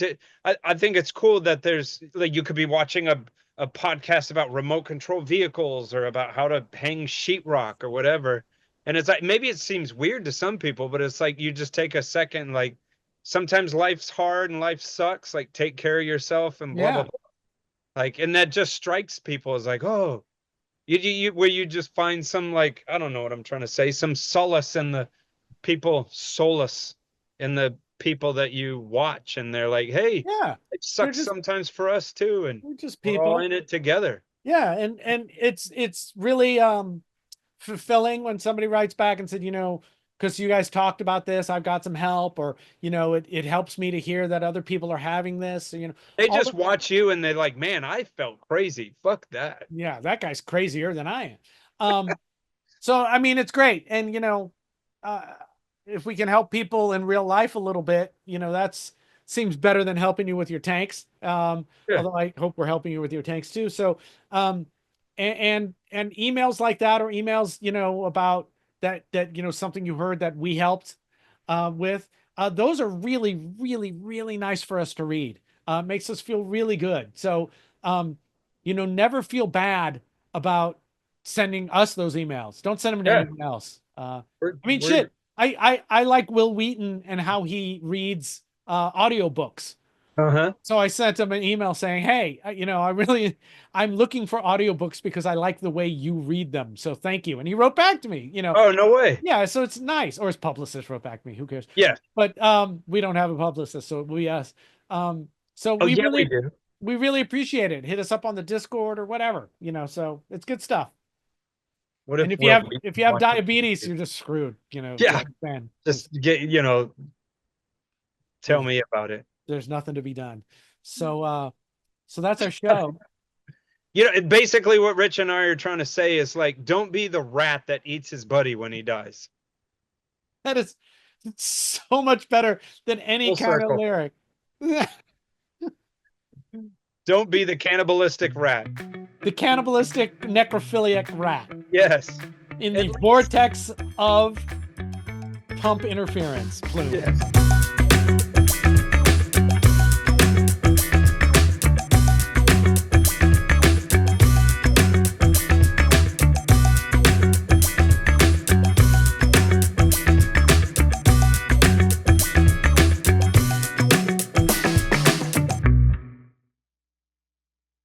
I think it's cool that there's like you could be watching a podcast about remote control vehicles or about how to hang sheetrock or whatever. And it's like maybe it seems weird to some people, but it's like you just take a second, like sometimes life's hard and life sucks, like take care of yourself and blah blah
yeah,
blah. Like and that just strikes people as like, oh, where you just find some like I don't know what I'm trying to say, some solace in the people solace in the people that you watch and they're like, hey,
yeah,
it
they're
sucks
just
sometimes for us too and
they're just
we're all
people.
in it together.
Yeah, and it's really fulfilling when somebody writes back and said, because you guys talked about this, I've got some help, or it helps me to hear that other people are having this. So,
They
all
just
the
watch you and they're like, man, I felt crazy, fuck that.
yeah, that guy's crazier than I am. So I mean, it's great, and uh, if we can help people in real life a little bit, that's seems better than helping you with your tanks.
Yeah,
Although I hope we're helping you with your tanks too. So, and emails like that, or emails, about that something you heard that we helped with. Those are really, really, really nice for us to read makes us feel really good. So, never feel bad about sending us those emails. Don't send them to
Yeah.
anyone else.
We're-
Shit. I like Will Wheaton and how he reads audiobooks.
Uh-huh.
So I sent him an email saying, "Hey, I'm looking for audiobooks because I like the way you read them. So thank you." And he wrote back to me,
Oh, no way.
yeah, so it's nice. Or his publicist wrote back to me. Who cares?
Yeah.
But we don't have a publicist, so we ask. So
Oh,
we
yeah,
really
we do.
we really appreciate it. Hit us up on the Discord or whatever, so it's good stuff.
What
And
if
if you have diabetes, you're just screwed,
Yeah.
like Ben.
Just get, tell me about it.
There's nothing to be done. So that's our show.
Basically what Rich and I are trying to say is like, don't be the rat that eats his buddy when he dies.
That is so much better than any
Full
kind
circle.
of lyric.
Don't be the cannibalistic rat.
The cannibalistic necrophiliac rat
Yes.
in the
At
vortex of pump interference plume.
Yes.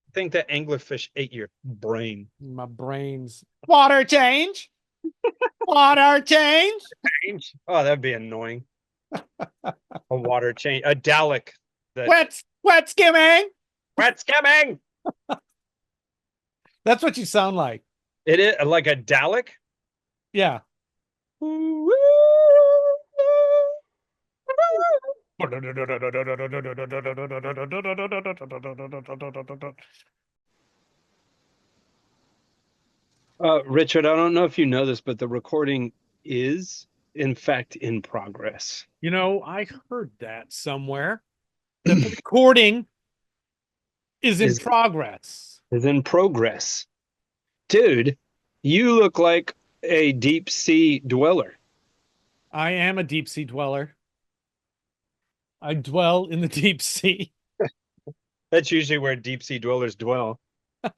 I think that anglerfish ate your brain.
My brain's water change. Water change.
Oh, that'd be annoying. A water change, a Dalek.
Wet skimming.
Rat skimming.
That's what you sound like.
It is like a Dalek.
Yeah.
Richard, I don't know if you know this, but the recording is, in fact, in progress.
I heard that somewhere. The recording is in progress.
Is in progress. Dude, you look like a deep sea dweller.
I am a deep sea dweller. I dwell in the deep sea.
That's usually where deep sea dwellers dwell. I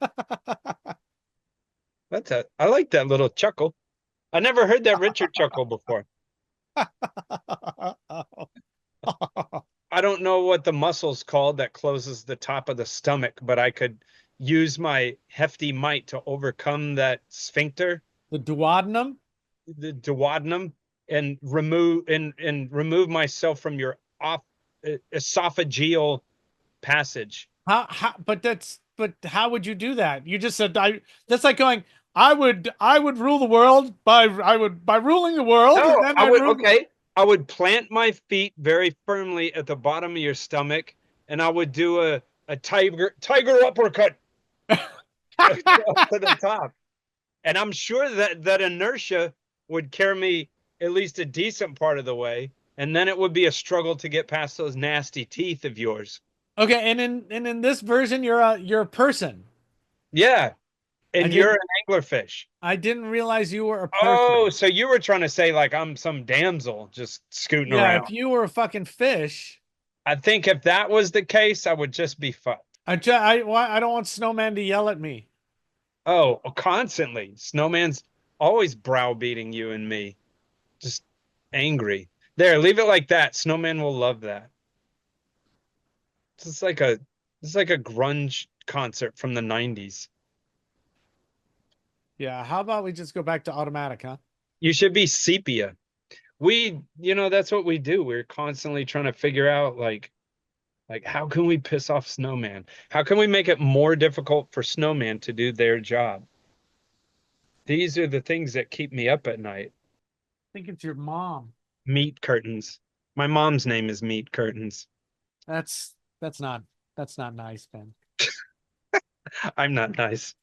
like that little chuckle. I never heard that Richard chuckle before. I don't know what the muscle's called that closes the top of the stomach, but I could use my hefty might to overcome that sphincter,
The duodenum.
And remove myself from your esophageal passage.
But how would you do that? You just said that's like going, I would rule the world by ruling the world.
Oh,
and then
okay. I would plant my feet very firmly at the bottom of your stomach, and I would do a tiger uppercut to the top. And I'm sure that inertia would carry me at least a decent part of the way, and then it would be a struggle to get past those nasty teeth of yours.
Okay, and in this version, you're a person.
Yeah, and you're an anglerfish.
I didn't realize you were a person.
Oh, so you were trying to say like I'm some damsel just scooting around.
Yeah, if you were a fucking fish.
I think if that was the case, I would just be fucked.
I don't want Snowman to yell at me.
Oh, constantly. Snowman's always browbeating you and me. Just angry. There, leave it like that. Snowman will love that. It's like a grunge concert from the 90s.
Yeah, how about we just go back to automatic, huh?
You should be sepia. That's what we do. We're constantly trying to figure out like how can we piss off Snowman? How can we make it more difficult for Snowman to do their job? These are the things that keep me up at night.
I think it's your mom.
Meat curtains. My mom's name is Meat Curtains.
That's not nice, Ben.
I'm not nice.